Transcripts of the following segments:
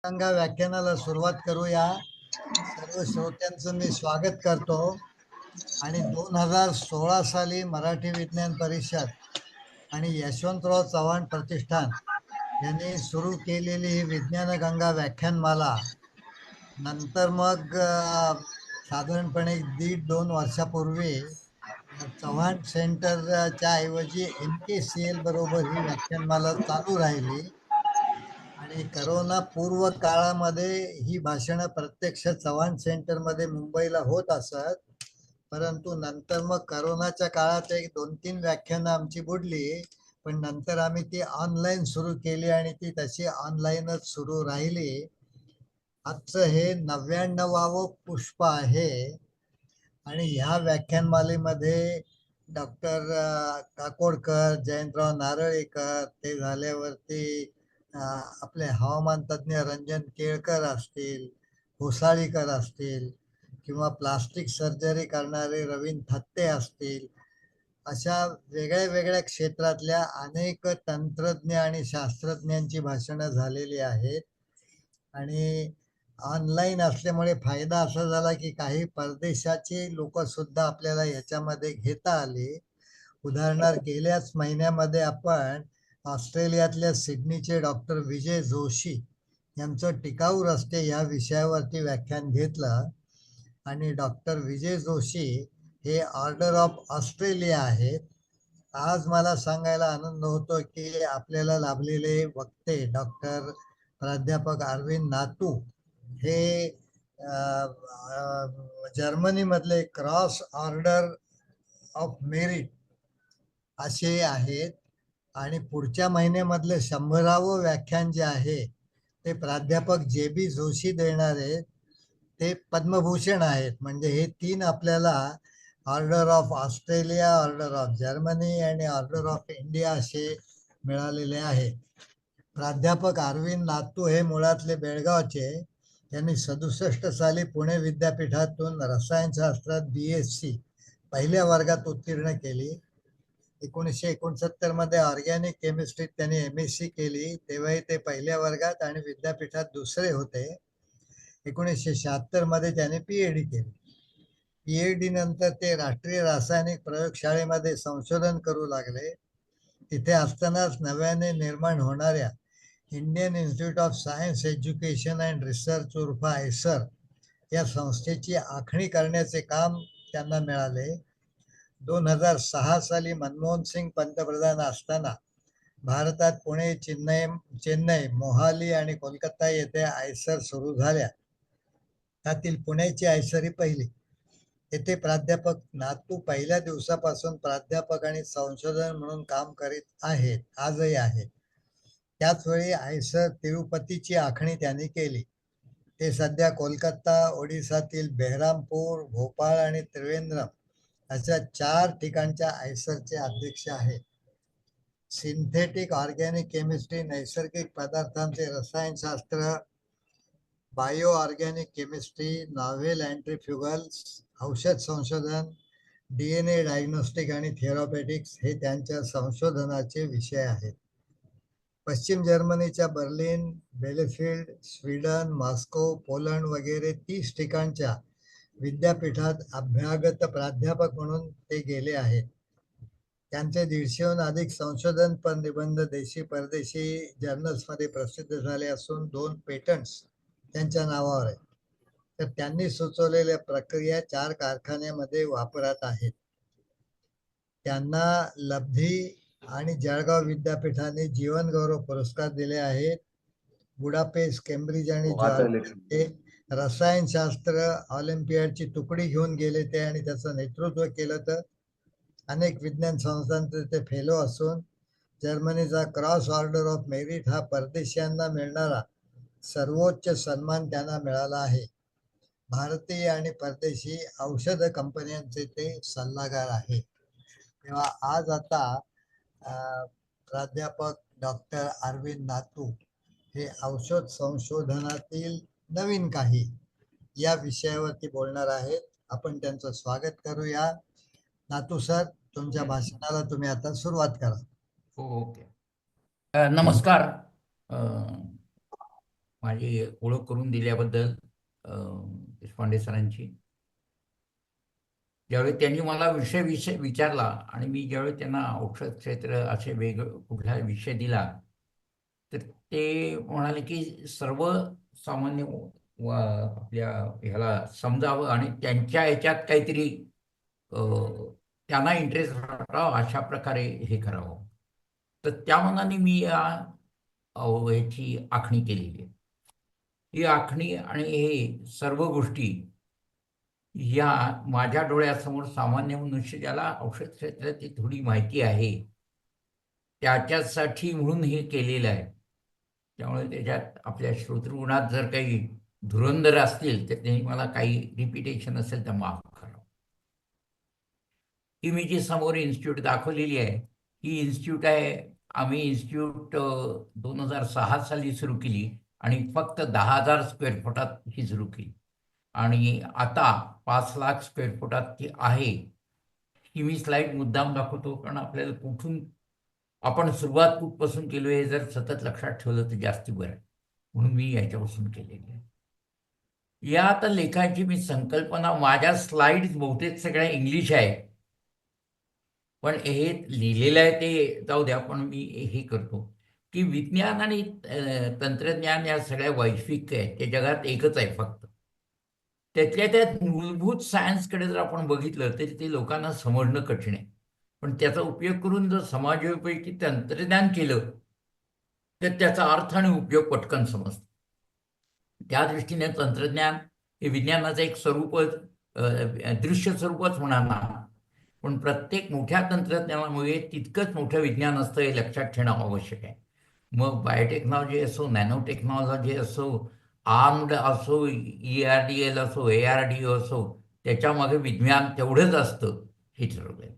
गंगा व्याख्यानाला सुरुवात करूया. सर्व श्रोत्यांचं मी स्वागत करतो. आणि 2016 साली मराठी विज्ञान परिषद आणि यशवंतराव चव्हाण प्रतिष्ठान यांनी सुरू केलेली ही विज्ञान गंगा व्याख्यानमाला नंतर मग साधारणपणे 1.5-2 वर्षापूर्वी चव्हाण सेंटरच्या ऐवजी MKCL बरोबर ही व्याख्यानमाला चालू राहिली. आणि करोना पूर्व काळामध्ये ही भाषणं प्रत्यक्ष चव्हाण सेंटरमध्ये मुंबईला होत असत. परंतु नंतर मग करोनाच्या काळात 1-2-3 व्याख्यानं आमची बुडली, पण नंतर आम्ही ती ऑनलाईन सुरू केली आणि ती तशी ऑनलाईनच सुरू राहिली. आजचं हे 99वं पुष्प आहे. आणि ह्या व्याख्यानमालेमध्ये डॉक्टर काकोडकर, जयंतराव नारळीकर, ते झाल्यावरती आपले हवामान तज्ज्ञ रंजन केळकर असतील, होसाळीकर असतील, किंवा प्लास्टिक सर्जरी करणारे रवींद्र थत्ते असतील, अशा वेगळ्या वेगळ्या क्षेत्रातल्या अनेक तंत्रज्ञ आणि शास्त्रज्ञांची भाषणं झालेली आहेत. आणि ऑनलाईन असल्यामुळे फायदा असा झाला की काही परदेशाची लोक सुद्धा आपल्याला याच्यामध्ये घेता आली. उदाहरणार्थ गेल्याच महिन्यामध्ये आपण ऑस्ट्रेलियातल्या सिडनीचे डॉक्टर विजय जोशी यांचं टिकाऊ रस्ते या विषयावरती व्याख्यान घेतलं. आणि डॉक्टर विजय जोशी हे ऑर्डर ऑफ ऑस्ट्रेलिया आहेत. आज मला सांगायला आनंद होतो की आपल्याला लाभलेले वक्ते डॉक्टर प्राध्यापक अरविंद नातू हे जर्मनीमधले क्रॉस ऑर्डर ऑफ मेरिट असे आहेत. आणि पुढच्या महिन्यामधले 100वं व्याख्यान जे आहे ते प्राध्यापक JB जोशी देणार आहेत. ते पद्मभूषण आहेत. म्हणजे हे 3 आपल्याला order of Australia, order of Germany आणि ऑर्डर ऑफ इंडिया असे मिळालेले आहेत. प्राध्यापक अरविंद नातू हे मुळातले बेळगावचे. त्यांनी 67 साली पुणे विद्यापीठातून रसायनशास्त्रात BSc पहिल्या वर्गात उत्तीर्ण केली. 1969 मध्ये ऑर्गॅनिक केमिस्ट्रीत त्यांनी MSc केली. तेव्हाही ते पहिल्या वर्गात आणि विद्यापीठात दुसरे होते. 1976 मध्ये त्याने PhD केली. PhD नंतर ते राष्ट्रीय रासायनिक प्रयोगशाळेमध्ये संशोधन करू लागले. तिथे असतानाच नव्याने निर्माण होणाऱ्या Indian institute of science education and research उर्फ ISER या संस्थेची आखणी करण्याचे काम त्यांना मिळाले. 2006 साली मनमोहन सिंग पंतप्रधान असताना भारतात पुणे, चेन्नई, मोहाली आणि कोलकाता येथे ISER सुरू झाल्या. त्यातील पुण्याची ISER ही पहिली. येथे प्राध्यापक नातू पहिल्या दिवसापासून प्राध्यापक आणि संशोधन म्हणून काम करीत आहेत, आजही आहेत. त्याचवेळी ISER तिरुपतीची आखणी त्यांनी केली. ते सध्या कोलकाता, ओडिसातील बेहरामपूर, भोपाळ आणि त्रिवेंद्रम अशा 4 ठिकाणच्या ISERचे अध्यक्ष आहेत. सिंथेटिक ऑर्गॅनिक केमिस्ट्री, नैसर्गिक पदार्थांचे रसायनशास्त्र, बायो ऑर्गॅनिक केमिस्ट्री, नॉव्हेल अँट्रीफ्युगल्स, औषध संशोधन, DNA डायग्नोस्टिक आणि थेरॉपेटिक्स हे त्यांच्या संशोधनाचे विषय आहेत. पश्चिम जर्मनीच्या बर्लिन, बेलेफिल्ड, स्वीडन, मॉस्को, पोलंड वगैरे 30 ठिकाणच्या विद्यापीठात अभ्यागत प्राध्यापक म्हणून ते गेले आहेत. त्यांचे 150हून अधिक संशोधन निबंध देशी परदेशी जर्नल्समध्ये प्रसिद्ध झाले असून 2 पेटंट्स त्यांच्या नावावर आहेत. तर त्यांनी सुचवलेल्या प्रक्रिया 4 कारखान्यामध्ये वापरात आहेत. त्यांना लब्धी आणि जळगाव विद्यापीठाने जीवन गौरव पुरस्कार दिले आहेत. बुडापेस्ट, केम्ब्रिज आणि जॉर्ज रसायनशास्त्र ऑलिम्पियाडची तुकडी घेऊन गेले ते आणि त्याचं नेतृत्व केलं. तर अनेक विज्ञान संस्थांचे ते फेलो असून जर्मनीचा क्रॉस ऑर्डर ऑफ मेरिट हा परदेशीयांना मिळणारा सर्वोच्च सन्मान त्यांना मिळाला आहे. भारतीय आणि परदेशी औषध कंपन्यांचे ते सल्लागार आहेत. तेव्हा आज आता प्राध्यापक डॉक्टर अरविंद नातू हे औषध संशोधनातील नवीन काही या विषयावरती बोलणार आहेत. आपण त्यांचं स्वागत करूया. नातू सर, तुमच्या भाषणाला तुम्ही आता सुरुवात करा. ओके. नमस्कार. माझी ओळख करून दिल्याबद्दल देशपांडे सरांची. ज्यावेळी त्यांनी मला विषय विचारला आणि मी ज्यावेळी त्यांना औषध क्षेत्र असे कुठला विषय दिला, तर ते म्हणाले की सर्वसामान्य आपल्या ह्याला समजावं आणि त्यांच्या ह्याच्यात काहीतरी अ, त्यांना इंटरेस्ट राहावा अशा प्रकारे हे करावं. तर त्या मनाने मी ह्याची आखणी केलेली आहे. ही आखणी आणि हे सर्व गोष्टी या माझ्या डोळ्यासमोर सामान्य मनुष्य ज्याला औषध क्षेत्राची थोडी माहिती आहे त्याच्यासाठी म्हणून हे केलेलं आहे. त्यामुळे त्याच्यात आपल्या श्रोतृगुणात जर काही धुरंधर असतील तर त्यांनी मला काही रिपिटेशन असेल तर माफ करा. ही मी जी समोर इन्स्टिट्यूट दाखवलेली आहे ही इन्स्टिट्यूट आहे. आम्ही इन्स्टिट्यूट 2006 साली सुरू केली आणि फक्त 10,000 स्क्वेअर फुटात ही सुरू केली आणि आता 5 लाख स्क्वेअर फुटात ती आहे. ही मी स्लाईड मुद्दाम दाखवतो कारण आपल्याला कुठून आपण सुरुवात कुठपासून केलो हे जर सतत लक्षात ठेवलं तर जास्ती बरं आहे. म्हणून मी याच्यापासून केलेली आहे. या आता लेखाची मी संकल्पना माझ्या स्लाइड्स बहुतेक सगळ्या इंग्लिश आहे पण हे लिहिलेलं आहे ते जाऊ द्या. पण मी हे करतो की विज्ञान आणि तंत्रज्ञान या सगळ्या वैश्विक आहेत ते जगात एकच आहे फक्त. त्यातल्या त्यात मूलभूत सायन्सकडे जर आपण बघितलं तरी ते लोकांना समजणं कठीण आहे. पण त्याचा उपयोग करून जर समाजोपयोगी तंत्रज्ञान केलं तर त्याचा अर्थ आणि उपयोग पटकन समजतो. त्या दृष्टीने तंत्रज्ञान हे विज्ञानाचं एक स्वरूपच दृश्य स्वरूपच होणार ना. पण प्रत्येक मोठ्या तंत्रज्ञानामुळे तितकंच मोठं विज्ञान असतं हे लक्षात ठेवणं आवश्यक आहे. मग बायोटेक्नॉलॉजी असो, नॅनो टेक्नॉलॉजी असो, आर्म्ड असो, ERDL असो, ARDO असो, त्याच्यामागे विज्ञान तेवढंच असतं हे ठरवलं आहे.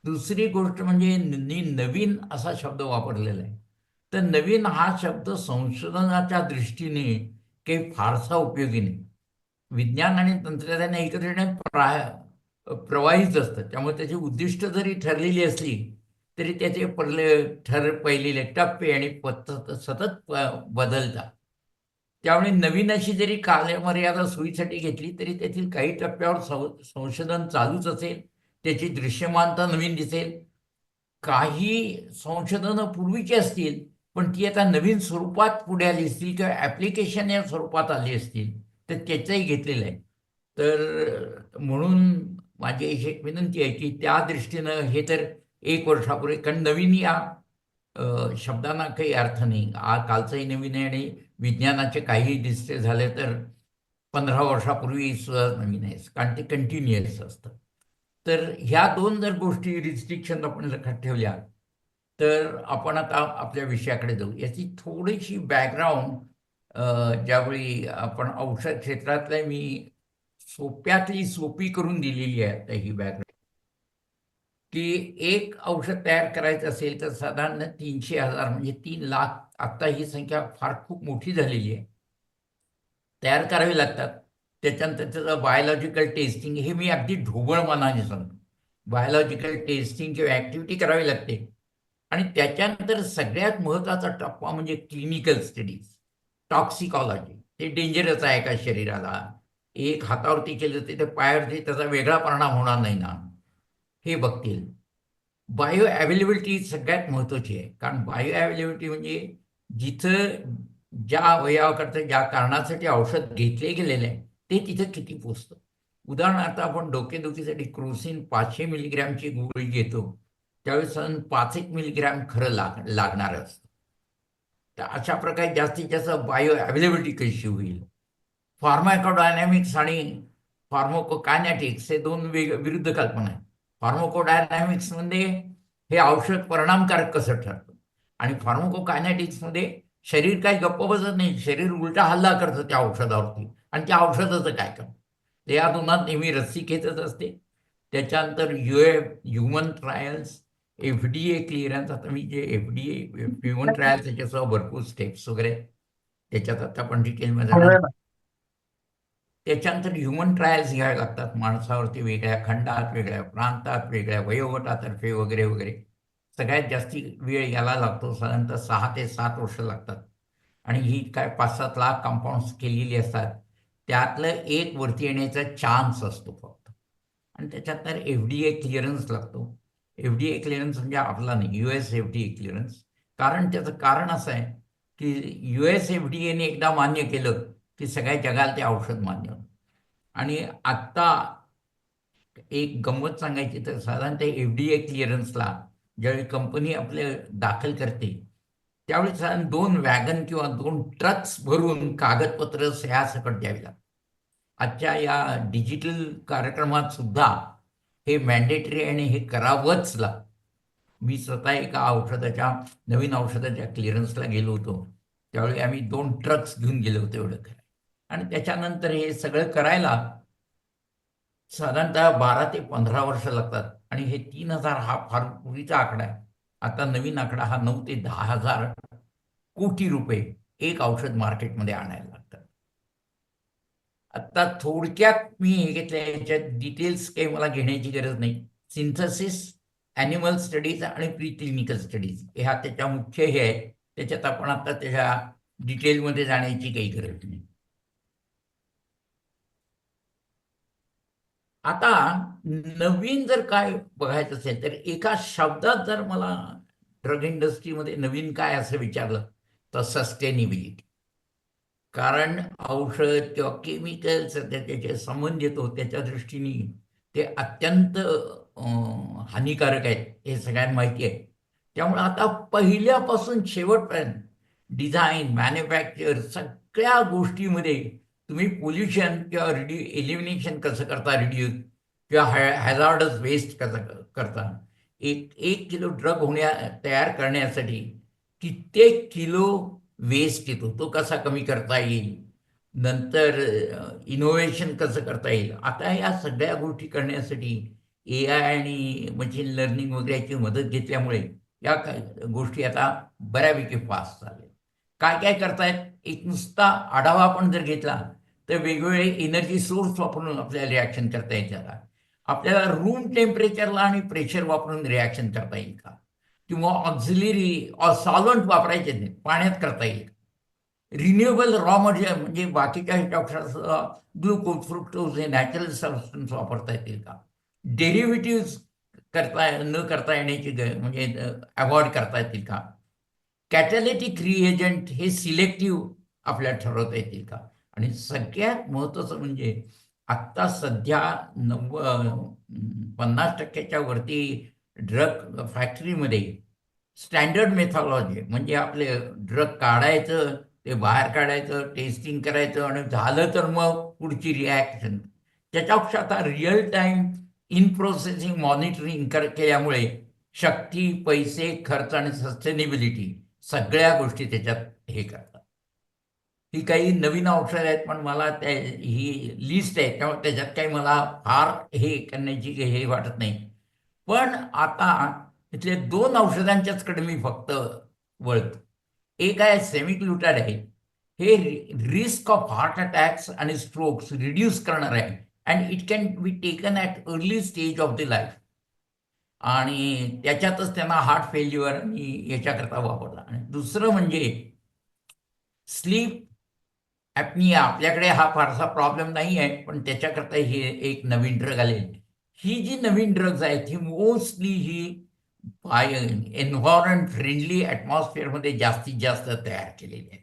दुसरी गोष्ट म्हणजे नवीन असा शब्द वापरलेला आहे. तर नवीन हा शब्द संशोधनाच्या दृष्टीने काही फारसा उपयोगी नाही. विज्ञान आणि तंत्रज्ञान एकत्रित प्रवाहीच असतं. त्यामुळे त्याची उद्दिष्ट जरी ठरलेली असली तरी त्याचे पहिलेले टप्पे आणि सतत बदलतात. त्यामुळे नवीन अशी जरी कालमर्यादा सोयीसाठी घेतली तरी त्यातील काही टप्प्यावर संशोधन चालूच असेल. त्याची दृश्यमानता नवीन दिसेल. काही संशोधनं पूर्वीची असतील पण ती आता नवीन स्वरूपात पुढे आली असतील किंवा ॲप्लिकेशन या स्वरूपात आली असतील तर त्याचंही घेतलेलं आहे. तर म्हणून माझी अशी एक विनंती आहे की त्या दृष्टीनं हे तर 1 वर्षापूर्वी कारण नवीन या शब्दांना काही अर्थ नाही. कालचंही नवीन आहे आणि विज्ञानाचे काही दिसते झाले तर 15 वर्षापूर्वी सुद्धा नवीन आहे कारण ते कंटिन्युअस असतं. तर ह्या दोन जर गोष्टी रिस्ट्रिक्शन आपण लक्षात ठेवल्या तर आपण आता आपल्या विषयाकडे जाऊ. याची थोडीशी बॅकग्राऊंड ज्यावेळी आपण औषध क्षेत्रातल्या मी सोप्यातली सोपी करून दिलेली आहे आता ही बॅकग्राऊंड की एक औषध तयार करायचं असेल तर साधारण 300,000 म्हणजे 3 लाख आत्ता ही संख्या फार खूप मोठी झालेली आहे तयार करावी लागतात. त्याच्यानंतर त्याचं बायोलॉजिकल टेस्टिंग हे मी अगदी ढोबळ मनाने सांगतो. बायोलॉजिकल टेस्टिंग किंवा ॲक्टिव्हिटी करावी लागते आणि त्याच्यानंतर सगळ्यात महत्त्वाचा टप्पा म्हणजे क्लिनिकल स्टडीज, टॉक्सिकॉलॉजी. ते डेंजरस आहे का शरीराला? एक हातावरती केलं तर ते पायावरती त्याचा वेगळा परिणाम होणार नाही ना? हे बघतील. बायो अवेलेबिलिटी सगळ्यात महत्त्वाची आहे. कारण बायो अवेलेबिलिटी म्हणजे जिथं ज्या अवयवाकरता ज्या कारणासाठी औषध घेतले गेलेले आहे ते तिथं किती पोचतं. उदाहरणार्थ आपण डोकेदुखीसाठी क्रोसिन 500 मिलीग्रॅमची गोळी घेतो त्यावेळेस साधारण 5 मिलीग्रॅम खरं लागणार असतं. तर अशा प्रकारे जास्तीत जास्त बायो अवेलेबिलिटी कशी होईल. फार्माकोडायनॅमिक्स आणि फार्माकोकायनेटिक्स हे दोन विरुद्ध कल्पना आहेत. फार्माकोडायनॅमिक्समध्ये हे औषध परिणामकारक कसं ठरतं आणि फार्माकोकायनेटिक्समध्ये शरीर काही गप्प बसत नाही. शरीर उलटा हल्ला करतं त्या औषधावरती आणि त्या औषधाचं काय करतं. ते या दोनात नेहमी रस्सीखेचच असते. त्याच्यानंतर ह्युमन ट्रायल्स, FDA क्लिअरन्स. आता मी जे FDA ह्युमन ट्रायल्स त्याच्यासह भरपूर स्टेप्स वगैरे त्याच्यात आता आपण डिटेलमध्ये जाणार. त्याच्यानंतर ह्युमन ट्रायल्स घ्यावे लागतात माणसावरती वेगळ्या खंडात, वेगळ्या प्रांतात, वेगळ्या वयोगटातर्फे वगैरे वगैरे. सगळ्यात जास्ती वेळ याला लागतो. साधारणतः 6 ते 7 वर्ष लागतात. आणि ही काय 5-7 लाख कंपाऊंड्स केलेली असतात. त्यातलं एक वरती येण्याचा चान्स असतो फक्त. आणि त्याच्यात तर FDA क्लिअरन्स लागतो. FDA क्लिअरन्स म्हणजे आपला नाही, US FDA क्लिअरन्स. कारण त्याचं कारण असं आहे की US FDAने एकदा मान्य केलं की सगळ्या जगाला ते औषध मान्य होतं. आणि आत्ता एक गंमत सांगायची तर साधारण ते FDA क्लिअरन्सला ज्यावेळी कंपनी आपले दाखल करते त्यावेळी साधारण 2 वॅगन किंवा 2 ट्रक्स भरून कागदपत्र सह्या सकट द्यावी लागतात. आजच्या या डिजिटल कार्यक्रमात सुद्धा हे मॅन्डेटरी आणि हे करावंच लागतं. मी स्वतः एका नवीन औषधाच्या क्लिअरन्सला गेलो होतो. त्यावेळी आम्ही 2 ट्रक्स घेऊन गेलो होतो एवढं खरं. आणि त्याच्यानंतर हे सगळं करायला साधारणतः 12 ते 15 वर्ष लागतात. आणि हे 3,000 हा फार पूर्वीचा आकडा आहे. आता नवीन आकडा हा 9 ते 10,000 कोटी रुपये एक औषध मार्केटमध्ये आणायला लागतात. आता थोडक्यात मी हे घेतलं, याच्यात डिटेल्स काही मला घेण्याची गरज नाही. सिंथसिस, ॲनिमल स्टडीज आणि प्रीक्लिनिकल स्टडीज ह्या त्याच्या मुख्य हे आहेत. त्याच्यात आपण आता त्याच्या डिटेलमध्ये जाण्याची काही गरज नाही. आता नवीन जर काय बघायचं असेल तर एका शब्दात जर मला ड्रग इंडस्ट्रीमध्ये नवीन काय असं विचारलं तर सस्टेनेबिलिटी. कारण औषध किंवा केमिकल सध्या त्याचे संबंध येतो त्याच्या दृष्टीने ते अत्यंत हानिकारक आहेत हे सगळ्यांना माहिती आहे. त्यामुळे आता पहिल्यापासून शेवटपर्यंत डिझाईन, मॅन्युफॅक्चर सगळ्या गोष्टीमध्ये तुम्ही पोल्युशन किंवा एलिमिनेशन कसं करता, रिड्यूस किंवा हॅझार्डस वेस्ट कसं करता. एक किलो ड्रग तयार करण्यासाठी कित्येक किलो वेस्ट येतो, तो कसा कमी करता येईल. नंतर इनोव्हेशन कसं करता येईल. आता या सगळ्या गोष्टी करण्यासाठी AI आणि मशीन लर्निंग वगैरेची मदत घेतल्यामुळे या गोष्टी आता बऱ्यापैकी फास्ट झाल्या. काय काय करतायत, एक नुसता आढावा आपण जर घेतला तर वेगवेगळे एनर्जी सोर्स वापरून आपल्याला रिॲक्शन करता येईल का. आपल्याला रूम टेम्परेचरला आणि प्रेशर वापरून रिॲक्शन करता येईल का, किंवा ऑक्झिलरी सॉल्व्हंट वापरायचे नाही, पाण्यात करता येईल. रिन्युएबल रॉ मटेरियल म्हणजे बाकीच्या ह्याच्यापेक्षा ग्लुकोज, फ्रुक्टोज हे नॅचरल सबस्टन्स वापरता येतील का. डेरिव्हेटिव्ह करता येण्याची म्हणजे अवॉइड करता येतील का. कॅटॅलिटिक रिएजंट हे सिलेक्टिव्ह आपल्याला ठरवता येतील का. आणि सगळ्यात महत्त्वाचं म्हणजे आत्ता सध्या 50% वरती ड्रग फॅक्टरीमध्ये स्टँडर्ड मेथॉलॉजी म्हणजे आपले ड्रग काढायचं, ते बाहेर काढायचं, टेस्टिंग करायचं आणि झालं तर मग पुढची रिॲक्शन. त्याच्यापेक्षा आता real time in processing monitoring केल्यामुळे शक्ती, पैसे, खर्च आणि सस्टेनेबिलिटी सगळ्या गोष्टी त्याच्यात हे करतात. ही काही नवीन औषधं आहेत पण मला ही लिस्ट आहे त्यामुळे त्याच्यात काही मला फार हे करण्याची हे वाटत नाही. पण आता इथले 2 औषधांच्याचकडे मी फक्त वळतो. एक आहे सेमिग्लुटाइड आहे. हे रिस्क ऑफ हार्ट अटॅक्स आणि स्ट्रोक्स रिड्यूस करणार आहे and it can be taken at early stage of the life. आणि त्याच्यातच त्यांना हार्ट फेल्युअर आणि याच्याकरता वापरला. आणि दुसरं म्हणजे स्लीप ॲपनिया. आपल्याकडे हा फारसा प्रॉब्लेम नाही आहे पण त्याच्याकरता हे एक नवीन ड्रग आलेली. ही जी नवीन ड्रग्ज आहेत ही मोस्टली ही एन्व्हायरमेंट फ्रेंडली ॲटमॉस्फिअरमध्ये जास्तीत जास्त तयार केलेली आहे.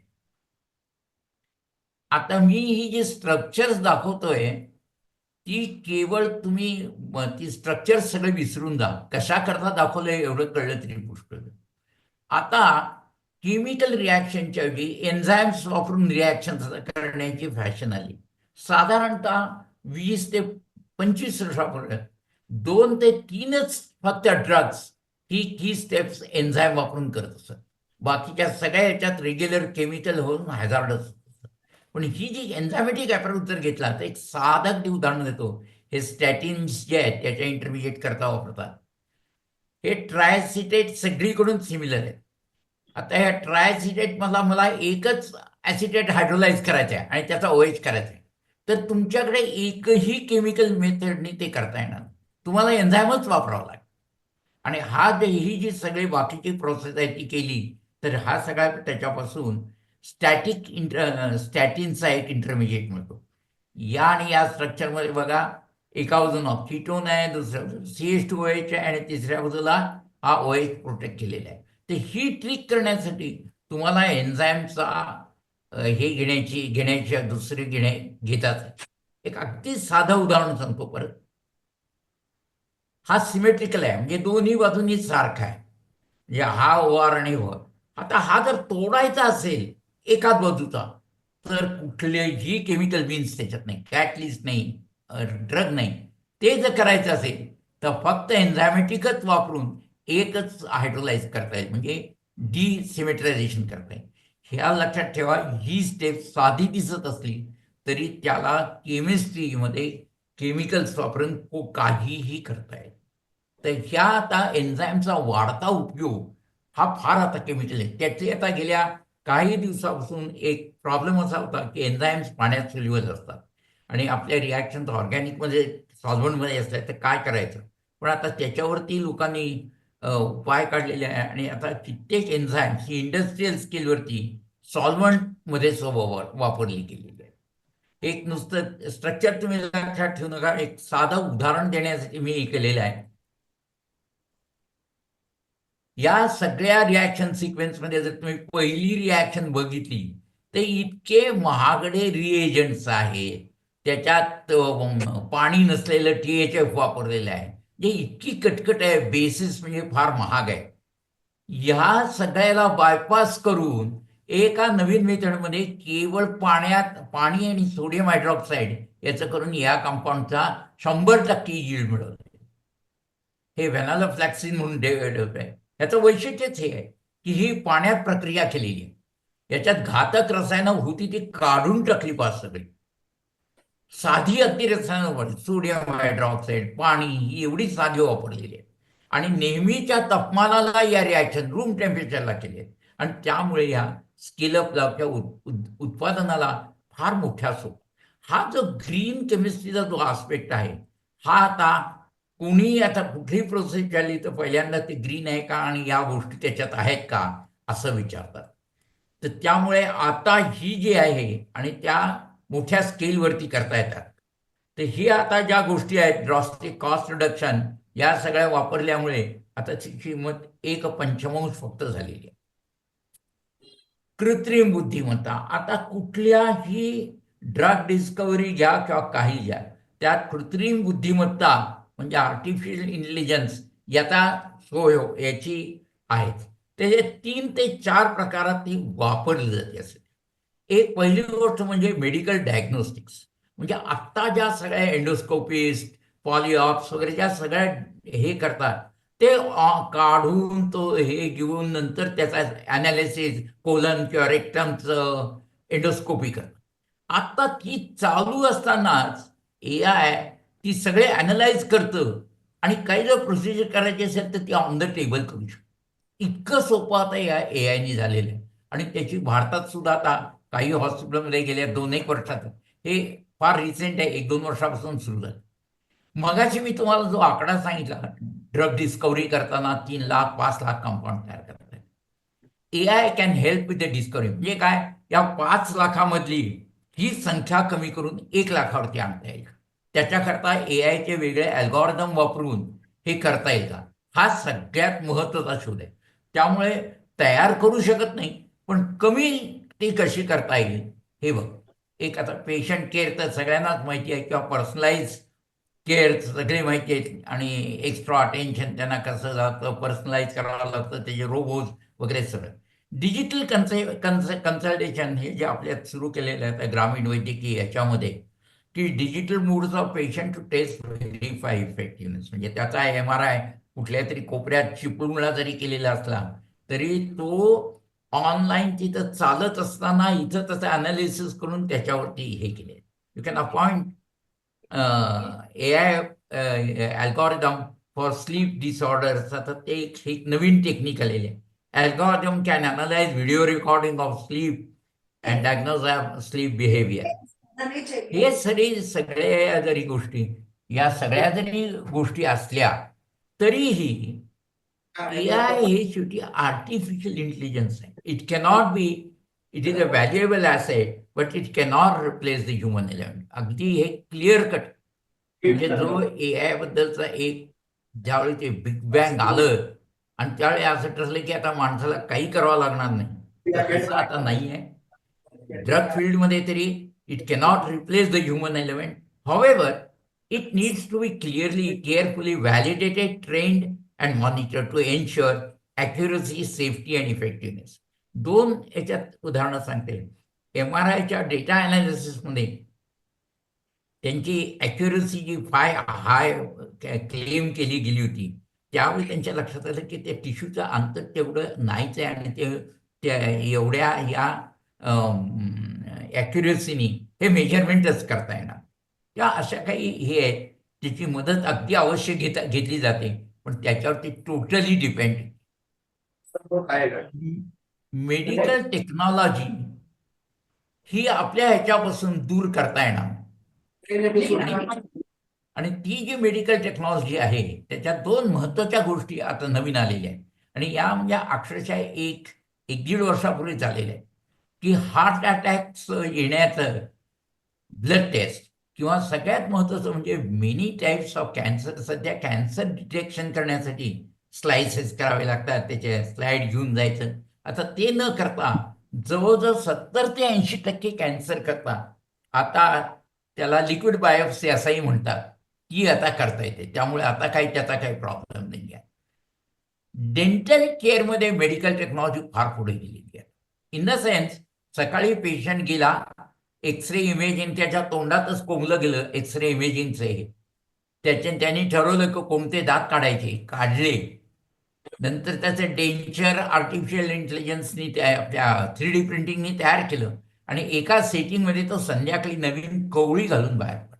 आता मी ही जी स्ट्रक्चर्स दाखवतोय ती केवळ तुम्ही ती स्ट्रक्चर्स सगळे विसरून जा. कशा करता दाखवलंय एवढं कळलं तरी पुष्कळ. आता केमिकल रिॲक्शनच्या ऐवजी एन्झाईम्स वापरून रिॲक्शन करण्याची फॅशन आली. साधारणतः 20 ते 25 वर्षापूर्वी 2 ते 3च फक्त ड्रग्स ही स्टेप्स एन्झाईम वापरून करत असत. बाकीच्या सगळ्या याच्यात रेग्युलर केमिकल होऊन हॅझार्डस. पण ही जी एन्झायमॅटिक अप्रोच जर घेतला तर एक साधक उदाहरण देतो. हे स्टॅटिन्स जे आहेत त्याच्या इंटरमिजिएट करता वापरतात. हे ट्रायसिटेट सगळीकडून सिमिलर आहे. आता ह्या ट्रायसिटेट मला एकच ॲसिटेट हायड्रोलाइज करायचं आहे आणि त्याचा OH करायचा आहे. तर तुमच्याकडे एकही केमिकल मेथडनी ते करता येणार. तुम्हाला एन्झाईमच वापरावा लागेल. आणि ही जी सगळी बाकीची प्रोसेस आहे ती केली तर हा सगळा त्याच्यापासून स्टॅटिनचा एक इंटरमिजिएट मिळतो. या आणि या स्ट्रक्चरमध्ये बघा, एका बाजूला कीटोन आहे, दुसऱ्या बाजूला CH2OH आहे आणि तिसऱ्या बाजूला हा OH प्रोटेक्ट केलेला आहे. तर ही ट्रिक करण्यासाठी तुम्हाला एन्झाईमचा घेण्याची दुसरी घेतात. एक अगदी साधं उदाहरण सांगतो परत. हा सिमेट्रिकल आहे, म्हणजे दोन्ही बाजूंनी सारखा आहे, म्हणजे हा OR आणि OR. आता हा जर तोडायचा असेल एकाच बाजूचा, तर कुठलेही केमिकल मीन्स त्याच्यात नाही, कॅटलिस्ट नाही, ड्रग नाही. ते जर करायचं असेल तर फक्त एन्झायमॅटिकच वापरून एकच हायड्रोलाइज करता येईल, म्हणजे डिसिमेट्रायझेशन करता येईल. ह्या लक्षात ठेवा. ही स्टेप साधी दिसत असली तरी त्याला केमिस्ट्रीमध्ये केमिकल्स वापरून काहीही करता येईल. तर ह्या आता एन्झाईमचा वाढता उपयोग हा फार आता केमिकल आहे. त्याचे आता गेल्या काही दिवसापासून एक प्रॉब्लेम असा होता की एन्झाईम्स पाण्यात सोल्युबल असतात आणि आपल्या रिॲक्शन ऑर्गॅनिकमध्ये सॉल्व्हंटमध्ये असतात, तर काय करायचं. पण आता त्याच्यावरती लोकांनी उपाय काढलेले आहे आणि आता कित्येक एन्झाईम्स ही इंडस्ट्रियल स्केलवरती सॉल्व्हंटमध्ये वापरली गेलेली आहे. एक नुसतं स्ट्रक्चर तुम्ही लक्षात ठेवू नका, एक साधं उदाहरण देण्यासाठी मी हे केलेलं आहे. या सगळ्या रिॲक्शन सिक्वेन्समध्ये जर तुम्ही पहिली रिॲक्शन बघितली तर इतके महागडे रिएजंट्स आहेत, त्याच्यात पाणी नसलेलं THF वापरलेलं आहे, जे इतकी कटकट आहे, बेसिस म्हणजे फार महाग आहे. ह्या सगळ्याला बायपास करून एका नवीन मेथडमध्ये केवळ पाणी आणि सोडियम हायड्रॉक्साईड याचं करून या कंपाऊंडचा 100% यील्ड मिळवलं. हे व्हॅनॉलोफ्लॅक्सिन म्हणून डेव्हलप आहे. याचं वैशिष्ट्यच हे आहे की ही पाण्यात प्रक्रिया केलेली आहे. याच्यात घातक रसायनं होती ती काढून टाकली पास सगळी. साधी अगदी रसायनं, सोडियम हायड्रॉक्साईड, पाणी, ही एवढी साधी वापरलेली आहे आणि नेहमीच्या तापमानाला या रिॲक्शन रूम टेम्परेचरला केली आहे आणि त्यामुळे या स्केलअपला उत्पादनाला फार मोठ्या सोप. हा जो ग्रीन केमिस्ट्रीचा जो आस्पेक्ट आहे, हा आता कोणी आता कुठली प्रोसेस झाली तर पहिल्यांदा ते ग्रीन आहे का आणि या गोष्टी त्याच्यात आहेत का असं विचारतात. तर त्यामुळे आता ही जी आहे आणि त्या मोठ्या स्केलवरती करता येतात. तर ही आता ज्या गोष्टी आहेत, ड्रॉस्टिक कॉस्ट रिडक्शन, या सगळ्या वापरल्यामुळे आता ती किंमत 1/5 फक्त झालेली आहे. कृत्रिम बुद्धिमत्ता. आता कुठल्याही ड्रग डिस्कवरी घ्या किंवा काही घ्या, त्यात कृत्रिम बुद्धिमत्ता म्हणजे आर्टिफिशियल इंटेलिजन्स याचा याची आहेत. त्याचे 3 ते 4 प्रकारात ती वापरली जाते. असे एक पहिली गोष्ट म्हणजे मेडिकल डायग्नोस्टिक्स, म्हणजे आत्ता ज्या सगळ्या एंडोस्कोपिस्ट, पॉलिऑप्स वगैरे ज्या सगळ्या हे करतात, ते काढून तो हे घेऊन नंतर त्याचा ॲनालिसिस कोलन किंवा रेक्टमचं एंडोस्कोपी करतात. आत्ता ती चालू असतानाच AI ती सगळे ॲनलाइज करतं आणि काही जर प्रोसिजर करायची असेल तर ती ऑन द टेबल करू शकतो. इतकं सोपं आता या AIने झालेलं आहे आणि त्याची भारतात सुद्धा आता काही हॉस्पिटलमध्ये गेल्या 2-1 वर्षात, हे फार रिसेंट आहे, 1-2 वर्षापासून सुरू झालं. मगाशी मी तुम्हाला जो आकडा सांगितला, ड्रग डिस्कव्हरी करताना 3 लाख 5 लाख कंपाऊंड तयार करतात. AI can help with the discovery. म्हणजे काय, या 5 लाखामधली ही संख्या कमी करून 1 लाखावरती आणता येईल. त्याच्याकरता AIचे वेगळे अल्गोरिदम वापरून हे करता येईल का, हा सगळ्यात महत्त्वाचा शोध आहे. त्यामुळे तयार करू शकत नाही, पण कमी ती कशी करता येईल हे बघ. एक आता पेशंट केअर तर सगळ्यांनाच माहिती आहे किंवा पर्सनलाइज केअर सगळे माहिती आहेत आणि एक्स्ट्रा अटेन्शन त्यांना कसं जातं, पर्सनलाइज करावं लागतं, त्याचे रोबोज वगैरे सगळं. डिजिटल कन्सल्टेशन हे जे आपल्यात सुरू केलेलं आहे ग्रामीण वैद्यकीय याच्यामध्ये, की digital modes of patient to test verify effectiveness, म्हणजे त्याचा MRI कुठल्या तरी कोपऱ्यात चिपळूणला जरी केलेला असला तरी तो ऑनलाईन तिथं चालत असताना इथं त्याचं अनालिसिस करून त्याच्यावरती हे केले. You can appoint AI algorithm for sleep disorders. आता ते एक नवीन टेक्निक आलेले आहे. Algorithm can analyse video recording of sleep and diagnose sleep behaviour. हे सगळ्या जरी गोष्टी, या सगळ्या जरी गोष्टी असल्या तरीही AI हे शेवटी आर्टिफिशियल इंटेलिजन्स आहे. It cannot be it is a valuable asset but it cannot replace the human element. अगदी हे क्लिअर कट. म्हणजे जो AI बद्दलचा एक ज्यावेळी ते बिग बँग आलं आणि त्यावेळी असं ठरलं की आता माणसाला काही करावं लागणार नाही, तर तसं आता नाही आहे. ड्रग फील्डमध्ये तरी it cannot replace the human element. However it needs to be carefully validated, trained and monitor to ensure accuracy, safety and effectiveness. दोन याच्यात उदाहरणं सांगते. MRIच्या डेटा अनालिसिसमध्ये त्यांची ॲक्युरसी जी हाय क्लेम केली गेली होती, त्यावेळी त्यांच्या लक्षात आलं की त्या टिश्यूचं अंतर तेवढं नाहीच आहे आणि ते त्या एवढ्या या ॲक्युरसीनी हे मेजरमेंटच करता येणार. त्या अशा काही हे आहेत त्याची मदत अगदी अवश्य घेतली जाते, पण त्याच्यावरती टोटली डिपेंड. मेडिकल टेक्नॉलॉजी ही आपल्या ह्याच्यापासून दूर करता येणार. आणि ती जी मेडिकल टेक्नॉलॉजी आहे त्याच्यात दोन महत्त्वाच्या गोष्टी आता नवीन आलेल्या आहेत आणि या म्हणजे अक्षरशः एक दीड वर्षापूर्वी झालेल्या आहेत की हार्ट अटॅक्स येण्याचं ब्लड टेस्ट किंवा सगळ्यात महत्त्वाचं म्हणजे मेनी टाईप्स ऑफ कॅन्सर. सध्या कॅन्सर डिटेक्शन करण्यासाठी स्लायसेस करावे लागतात, त्याचे स्लाईड घेऊन जायचं. आता ते न करता जवळजवळ 70 ते 80% कॅन्सर करता आता त्याला लिक्विड बायोप्सी असंही म्हणतात, ती आता करता येते. त्यामुळे आता काही त्याचा काही प्रॉब्लेम नाही आहे. डेंटल केअरमध्ये मेडिकल टेक्नॉलॉजी फार पुढे गेलेली आहे. इन द सेन्स सकाळी पेशंट गेला, एक्सरे इमेजिंग त्याच्या तोंडातच कोंबलं गेलं, एक्सरे इमेजिंगचं हे त्यांनी ठरवलं की कोणते दात काढायचे, काढले. नंतर त्याचं डेंचर आर्टिफिशियल इंटेलिजन्सनी त्या आपल्या 3D प्रिंटिंगनी तयार केलं आणि एका सेटिंगमध्ये तो संध्याकाळी नवीन कवळी घालून बाहेर पडला.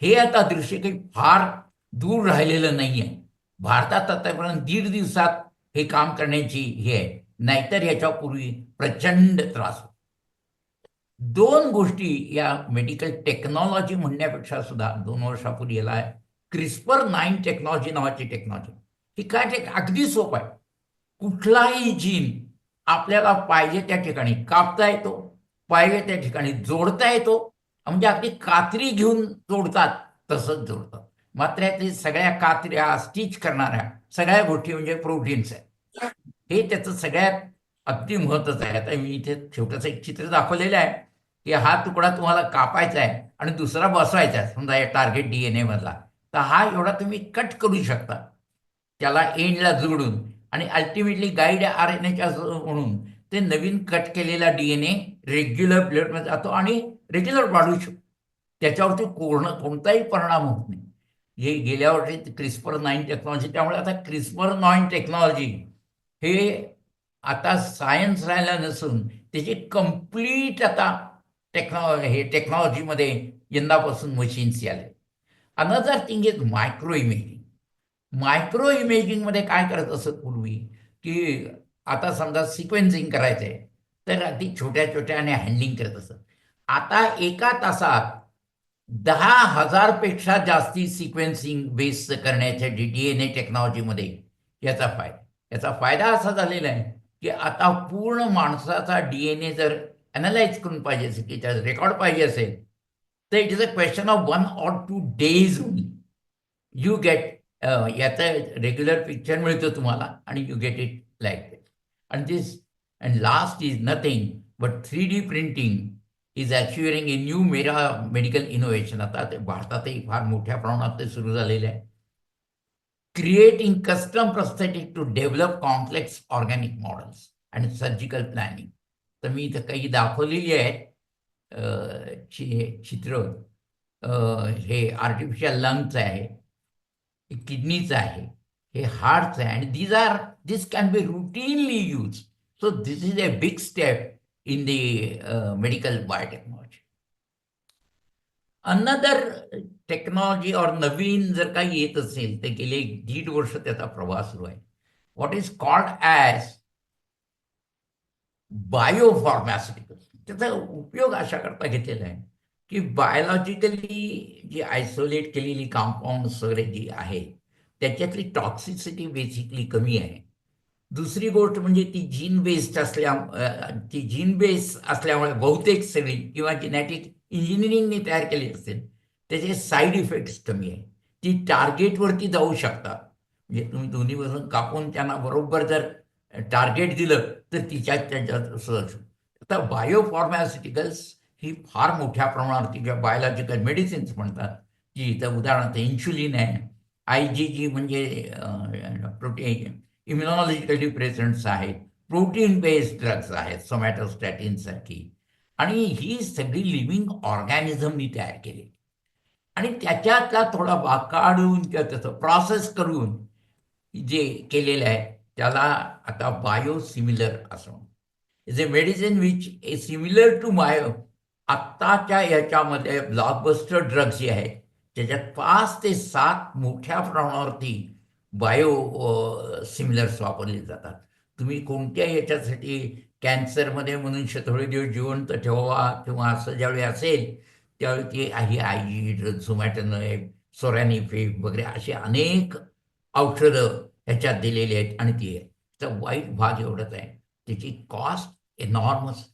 हे आता दृश्य काही फार दूर राहिलेलं नाही आहे. भारतात आतापर्यंत 1.5 दिवसात हे काम करण्याची हे आहे, नाहीतर याच्यापूर्वी प्रचंड त्रास होतो. दोन गोष्टी या मेडिकल टेक्नॉलॉजी म्हणण्यापेक्षा सुद्धा 2 वर्षापूर्वी याला CRISPR-9 टेक्नॉलॉजी नावाची टेक्नॉलॉजी. ही काय अगदी सोपं आहे. कुठलाही जीन आपल्याला पाहिजे त्या ठिकाणी कापता येतो, पाहिजे त्या ठिकाणी जोडता येतो. म्हणजे अगदी कात्री घेऊन जोडतात तसंच जोडतात. मात्र यातली सगळ्या कात्र्या स्टिच करणाऱ्या सगळ्या गोष्टी म्हणजे प्रोटीन्स आहेत. हे त्याचं सगळ्यात अगदी महत्त्वाचं आहे. आता मी इथे छोटंसं एक चित्र दाखवलेलं आहे की हा तुकडा तुम्हाला कापायचा आहे आणि दुसरा बसवायचा आहे, समजा या टार्गेट DNA मधला. तर हा एवढा तुम्ही कट करू शकता त्याला एंडला जोडून आणि अल्टिमेटली गाईड RNAच्या म्हणून ते नवीन कट केलेला DNA रेग्युलर ब्लडमध्ये जातो आणि रेग्युलर वाढू शकतो. त्याच्यावरती कोणताही परिणाम होत नाही. हे गेल्या वर्षी CRISPR-9 टेक्नॉलॉजी. त्यामुळे आता CRISPR-9 टेक्नॉलॉजी हे आता सायन्स राहिला नसून त्याची कंप्लीट आता टेक्नॉलॉजीमध्ये यंदापासून मशीन्स आले. Another thing is micro imaging. Micro इमेजिंगमध्ये काय करत असत पूर्वी की आता समजा सिक्वेन्सिंग करायचं आहे तर अगदी छोट्या छोट्याने हँडलिंग करत असत. आता एका तासात 10,000 पेक्षा जास्ती सिक्वेन्सिंग बेस करण्याच्या DNA टेक्नॉलॉजीमध्ये याचा फायदा असा झालेला आहे की आता पूर्ण माणसाचा DNA जर अनालाइज करून पाहिजे असेल की त्याचा रेकॉर्ड पाहिजे असेल तर it is a question of 1 or 2 days only. You get याचं रेग्युलर पिक्चर मिळतं तुम्हाला आणि you get it like that. And last is nothing but 3D printing is occurring a new medical innovation. आता ते भारतातही फार मोठ्या प्रमाणात ते सुरू झालेलं आहे. Creating custom prosthetic to develop complex organic models and surgical planning. तर मी इथं काही दाखवलेली आहेत चित्र. हे आर्टिफिशियल लंग्स आहे, हे किडनीचं आहे, हे हार्टचं आहे आणि this can be routinely use. So this is a big step in the medical biotechnology. Another technology और नवीन जर काही येत असेल तर गेले 1.5 वर्ष त्याचा प्रवास सुरू आहे. What is called as biopharmaceuticals. त्याचा उपयोग अशा करता घेतलेला आहे की बायोलॉजिकली जी आयसोलेट केलेली कंपाऊंड्स वगैरे जी आहे त्याच्यातली टॉक्सिसिटी बेसिकली कमी आहे दुसरी गोष्ट म्हणजे ती जीन बेस असल्यामुळे बहुतेक सगळी किंवा जेनेटिक इंजिनिअरिंगने तयार केली असेल त्याचे साईड इफेक्ट्स कमी आहे. ती टार्गेटवरती जाऊ शकतात. म्हणजे तुम्ही दोन्ही बाजून कापून त्यांना बरोबर जर टार्गेट दिलं तर त्याच्यात सहज. आता बायोफार्मास्युटिकल्स ही फार मोठ्या प्रमाणावरती किंवा बायोलॉजिकल मेडिसिन्स म्हणतात की इथं उदाहरणार्थ इन्शुलिन आहे, IgG म्हणजे प्रोटीन इम्युनॉलॉजिकल डिप्रेसंट्स आहेत, प्रोटीन बेस्ड ड्रग्ज आहेत सोमॅटोस्टॅटिनसारखी. आणि ही सगळी लिव्हिंग ऑर्गॅनिझमनी तयार केली आणि त्याच्यातला थोडा भाग काढून किंवा त्याचं प्रोसेस करून जे केलेलं आहे त्याला आता बायोसिमिलर असं म्हणतात. Is a medicine which is similar to bio. आत्ताच्या याच्यामध्ये ब्लॉकबस्टर ड्रग्ज जे आहेत त्याच्यात 5 ते 7 मोठ्या प्रमाणावरती सिमिलर्स वापरले जातात. तुम्ही कोणत्या याच्यासाठी कॅन्सरमध्ये मनुष्य थोडे दिवस जिवंत ठेवा किंवा असं ज्यावेळी असेल त्यावेळी ती IgG, झोमॅटोनेब, सोरॅनिफेब वगैरे असे अनेक औषधं ह्याच्यात दिलेली आहेत आणि ती आहे. त्याचा वाईट भाग एवढंच आहे, त्याची कॉस्ट एनॉर्मस.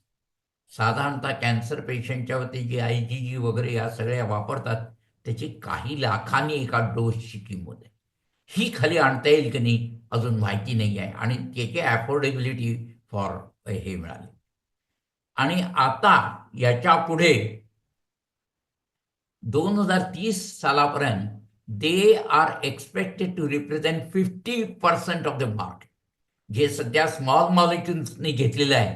साधारणतः कॅन्सर पेशंटच्या वरती जी IgG वगैरे या सगळ्या वापरतात त्याची काही लाखांनी एका डोसची किंमत आहे. ही खाली आणता येईल की नाही अजून माहिती नाही आहे आणि त्याची अफोर्डेबिलिटी फॉर हे मिळाले. आणि आता याच्या पुढे 2030 सालापर्यंत they are expected to represent 50% of the market. जे सध्या स्मॉल मॉलिक्युल्सनी घेतलेलं आहे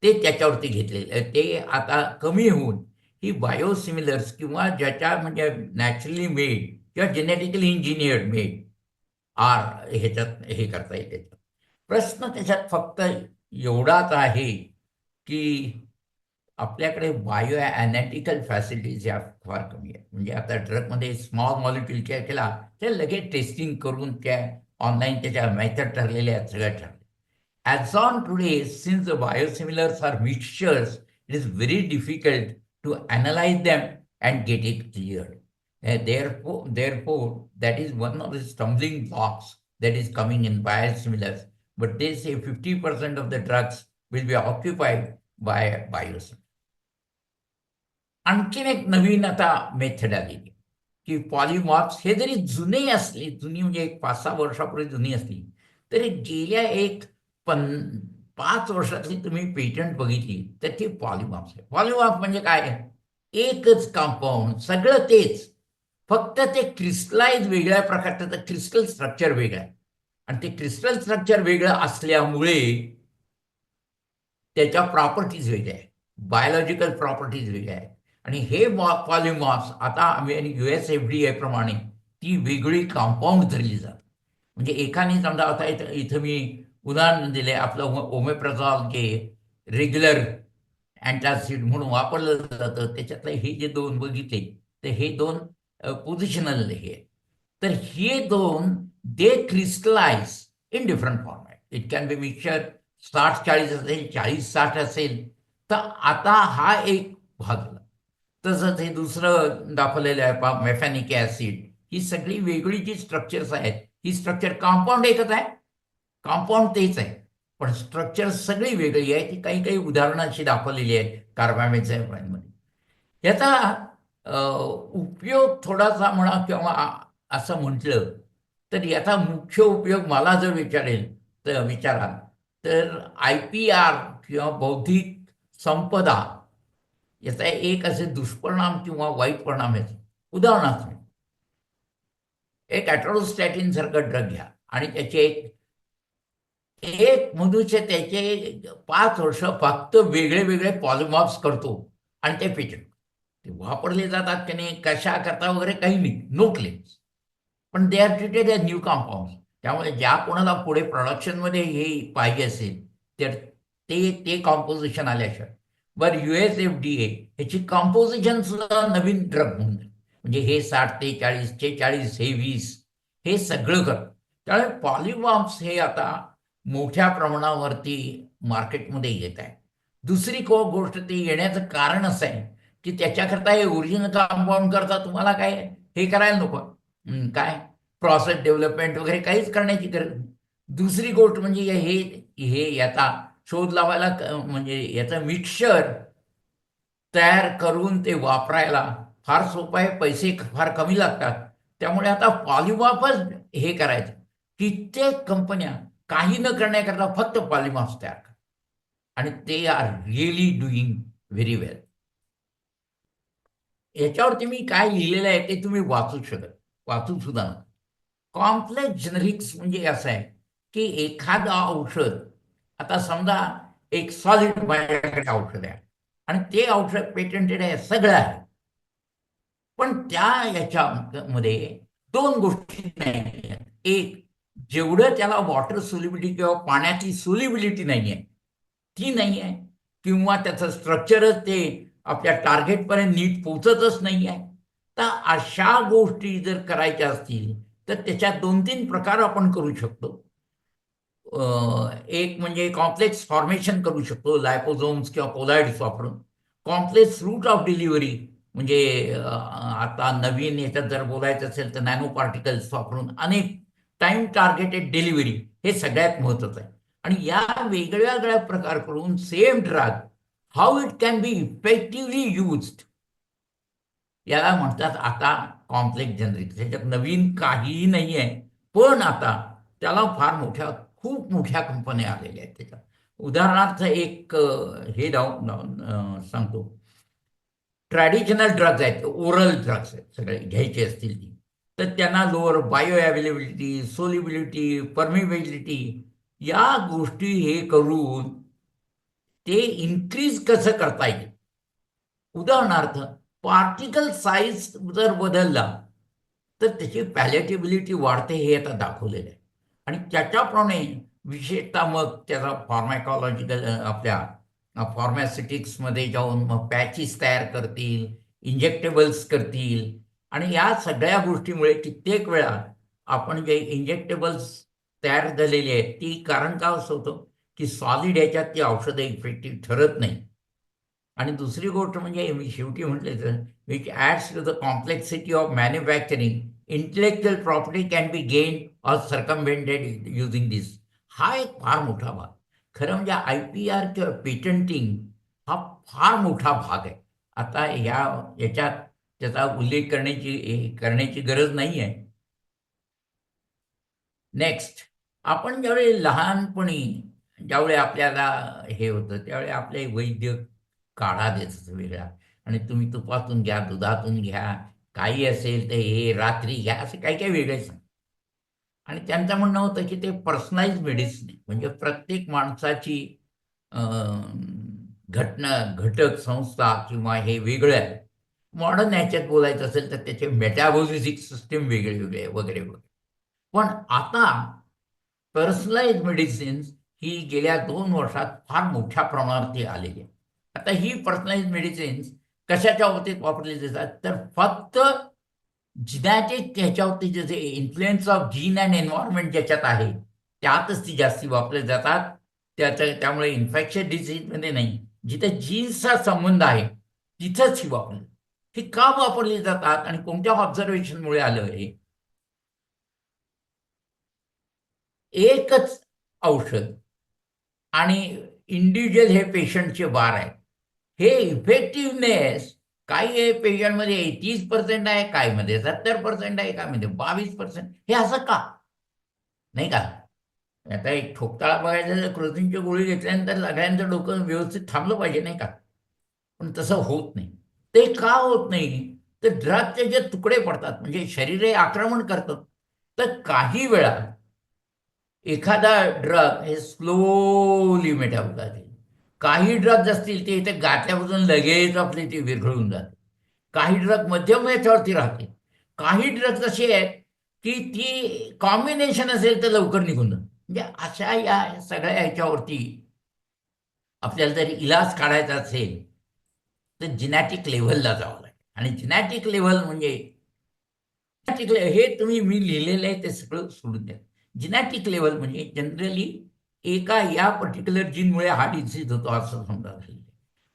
ते त्याच्यावरती घेतलेलं आहे. ते आता कमी होऊन ही बायोसिमिलर्स किंवा ज्याच्या म्हणजे नॅचरली मेड किंवा जेनेटिकली इंजिनियर्ड मेड ह्याच्यात हे करता येते. प्रश्न त्याच्यात फक्त एवढाच आहे की आपल्याकडे बायो ॲनालिटिकल फॅसिलिटीज या फार कमी आहेत. म्हणजे आता ड्रगमध्ये स्मॉल मॉलिक्युल केला ते लगेच टेस्टिंग करून त्या ऑनलाईन त्याच्या मेथड ठरलेल्या आहेत, सगळ्या ठरल्या. As on today, since the biosimilars are mixtures, it is very difficult to analyze them and get it cleared. Therefore, that is one of the stumbling blocks that is coming in biosimilars. But they say 50% of the drugs will be occupied by biosimilars. आणखीन एक नवीन आता method आलेली की पॉलिमॉर्फ्स हे जरी जुनी म्हणजे एक 5-6 वर्षापूर्वी जुनी असली तरी गेल्या एक 5 वर्षातली तुम्ही पेटंट बघितली तर ती पॉलिमॉर्फ्स आहे. पॉलिमॉर्फ म्हणजे काय? एकच कंपाऊंड, सगळं तेच, फक्त ते क्रिस्टलाइज वेगळ्या प्रकारचं, तर क्रिस्टल स्ट्रक्चर वेगळं आहे आणि ते क्रिस्टल स्ट्रक्चर वेगळं असल्यामुळे त्याच्या प्रॉपर्टीज वेगळ्या आहेत, बायोलॉजिकल प्रॉपर्टीज वेगळ्या आहेत. आणि हे पॉलिमॉर्फ्स आता US FDA प्रमाणे ती वेगळी कंपाऊंड धरली जातात. म्हणजे एकाने समजा आता इथं मी उदाहरण दिले आपलं ओमेप्राझॉल जे रेग्युलर अँटासिड म्हणून वापरलं जातं त्याच्यातलं हे जे 2 बघितले तर हे 2 पोझिशनल हे. तर हे 2 they crystallize in different format. It can be mixture 60-40 असेल, 40-60 असेल. तर आता हा एक भाग झाला. तसंच हे दुसरं दाखवलेलं आहे मेफॅनिक ॲसिड. ही सगळी वेगळी जी स्ट्रक्चर्स आहेत ही स्ट्रक्चर कंपाऊंड एकच आहे, कंपाऊंड तेच आहे पण स्ट्रक्चर सगळी वेगळी आहे. ती काही काही उदाहरणं अशी दाखवलेली आहेत कार्बामेझाईनमध्ये. याचा उपयोग थोडासा म्हणा किंवा असं म्हटलं तर याचा मुख्य उपयोग मला जर विचाराल तर IPR किंवा बौद्धिक संपदा याचा एक असे दुष्परिणाम किंवा वाईट परिणाम आहे. उदाहरणार्थ एक ॲट्रोस्टॅटिन सारखं ड्रग घ्या आणि त्याचे एक मनुष्य त्याचे 5 वर्ष फक्त वेगळे वेगळे पॉलिमॉर्फ्स करतो आणि ते पेटंट ते वापरले जातात की नाही कशा करता वगैरे काही नाही, नो क्लेम्स. पण they are treated as new compound. त्यामुळे ज्या कोणाला पुढे प्रोडक्शनमध्ये हे पाहिजे असेल तर ते कॉम्पोजिशन आल्याशिवाय बरं US FDA ह्याची कॉम्पोजिशन सुद्धा नवीन ड्रग म्हणून म्हणजे हे 60 ते 40 हे 20 हे सगळं करतं. त्यामुळे पॉलिमॉर्फ्स हे आता मोठ्या प्रमाणावरती मार्केटमध्ये येत आहे. दुसरी गोष्ट ते येण्याचं कारण असं आहे की त्याच्याकरता हे ओरिजिनल कंपाऊंड करता तुम्हाला काय हे करायला नको. काय प्रोसेस डेव्हलपमेंट वगैरे काहीच करण्याची गरज नाही. दुसरी गोष्ट म्हणजे हे हे याचा शोध लावायला म्हणजे याचं मिक्सचर तयार करून ते वापरायला फार सोपं आहे, पैसे फार कमी लागतात. त्यामुळे आता पॉलिमॉर्फच हे करायचं. कित्येक कंपन्या काही न करण्याकरता फक्त पॉलिमॉर्फ्स तयार करतात आणि ते आर रिअली डुईंग व्हेरी वेल. याच्यावरती मी काय लिहिलेलं आहे ते तुम्ही वाचू सुद्धा नका. कॉम्प्लेक्स जेनरिक्स म्हणजे असं आहे की एखादं औषध, आता समजा एक सॉलिड माझ्याकडे औषध आहे आणि ते औषध पेटंटेड आहे, सगळं आहे, पण त्या याच्यामध्ये दोन गोष्टी नाही आहेत. एक, जेवढं त्याला वॉटर सोल्युबिलिटी किंवा पाण्याची सोल्युबिलिटी नाही आहे ती नाही आहे, किंवा त्याचं स्ट्रक्चरच ते आपल्या टार्गेटपर्यंत नीट पोचतच नाही आहे. तर अशा गोष्टी जर करायच्या असतील तर त्याच्यात 2-3 प्रकार आपण करू शकतो. एक म्हणजे कॉम्प्लेक्स फॉर्मेशन करू शकतो लायपोझोम्स किंवा कोलाइड्स वापरून. कॉम्प्लेक्स रूट ऑफ डिलिव्हरी म्हणजे आता नवीन याच्यात जर बोलायचं असेल तर नॅनो पार्टिकल्स वापरून अनेक टाइम टार्गेटेड डिलिव्हरी हे सगळ्यात महत्त्वाचं आहे. आणि या वेगळ्या वेगळ्या प्रकार करून same drug how it can B effectively used, याला म्हणतात आता कॉम्प्लेक्स जनरिक. त्याच्यात नवीन काहीही नाही आहे, पण आता त्याला फार खूप मोठ्या कंपन्या आलेल्या आहेत त्याच्यात. उदाहरणार्थ एक हे सांगतो. ट्रॅडिशनल ड्रग्ज आहेत, ओरल ड्रग्ज आहेत, सगळे घ्यायचे असतील ती, तर त्यांना lower bio availability, solubility, permeability या गोष्टी हे करून ते इन्क्रीज कसं करता येईल. उदाहरणार्थ, पार्टिकल साईज जर बदलला तर त्याची पॅलेटेबिलिटी वाढते, हे आता दाखवलेलं आहे. आणि त्याच्याप्रमाणे विशेषतः मग त्याचा फार्मॅकॉलॉजिकल आपल्या फार्मास्युटिक्समध्ये जाऊन मग पॅचेस तयार करतील, इंजेक्टेबल्स करतील. आणि या सगळ्या गोष्टीमुळे कित्येक वेळा आपण जे इंजेक्टेबल्स तयार झालेली आहेत ती, कारण का असं होतं की सॉलिड ह्याच्यात ती औषधं इफेक्टिव्ह ठरत नाही. आणि दुसरी गोष्ट म्हणजे मी शेवटी म्हटलं तर, which adds to the complexity of manufacturing, intellectual property can be gain or circumvented using this. हा एक फार मोठा भाग. खरं म्हणजे IPR किंवा पेटंटिंग हा फार मोठा भाग आहे. आता याच्यात त्याचा उल्लेख करण्याची गरज नाही आहे. नेक्स्ट, आपण ज्यावेळी लहानपणी ज्यावेळी आपल्याला हे होतं त्यावेळी आपले वैद्य काढा देत होते वेगळा, आणि तुम्ही तुपातून घ्या, दुधातून घ्या, काही असेल तर हे रात्री घ्या, असं काही काही वेगळे सांग. आणि त्यांचं म्हणणं होतं की ते पर्सनलाइज मेडिसिन आहे, म्हणजे प्रत्येक माणसाची घटक संस्था किंवा हे वेगळं आहे. मॉडर्न ह्याच्यात बोलायचं असेल तर त्याचे मेटाबॉलिझिक सिस्टीम वेगळे वेगळे आहे वगैरे वगैरे. पण आता पर्सनलाइज मेडिसिन्स ही गेल्या 2 वर्षात फार मोठ्या प्रमाणावरती आलेली आहे. आता ही पर्सनलाइज मेडिसिन्स कशाच्या बाबतीत वापरली जातात, तर फक्त जिनॅटिक ह्याच्यावरती जे influence of gene and environment ज्याच्यात आहे, त्यातच ती जास्ती वापरली जातात. त्यामुळे इन्फेक्शन डिसीजमध्ये नाही, जिथे जीन्सचा संबंध आहे तिथंच ही वापरली. ही का वापरली जातात आणि कोणत्या ऑब्झर्वेशनमुळे आलं हे? एकच औषध आणि इंडिव्हिज्युअल हे पेशंटचे बार आहेत. हे इफेक्टिव्हनेस काही पेशंटमध्ये 30% आहे, काहीमध्ये 70% आहे, काहीमध्ये 22%. हे असं का? नाही का? आता एक ठोकताळा बघायचा तर क्रोसिनची गोळी घेतल्यानंतर सगळ्यांचं डोकं व्यवस्थित थांबलं पाहिजे, नाही का? पण तसं होत नाही. ते का होत नाही? तर ड्रगचे जे तुकडे पडतात म्हणजे शरीर हे आक्रमण करतं. तर काही वेळा एखादा ड्रग हे स्लोली मेटाबोलाइज होईल. काही ड्रग्ज असतील ते इथे गाठल्यापासून लगेच आपली ती विरघळून जाते. काही ड्रग मध्यम याच्यावरती राहते. काही ड्रग्ज असे आहेत की ती कॉम्बिनेशन असेल तर लवकर निघून जातं. म्हणजे अशा या सगळ्या ह्याच्यावरती आपल्याला जर इलाज काढायचा असेल तर जेनेटिक लेव्हलला जावं लागेल. आणि जेनेटिक लेव्हल म्हणजे हे तुम्ही मी लिहिलेलं आहे ते सगळं सोडून द्या. जेनेटिक लेव्हल म्हणजे जनरली एका या पर्टिक्युलर जीनमुळे हा डिसीज होतो असं समजा झालेलं आहे.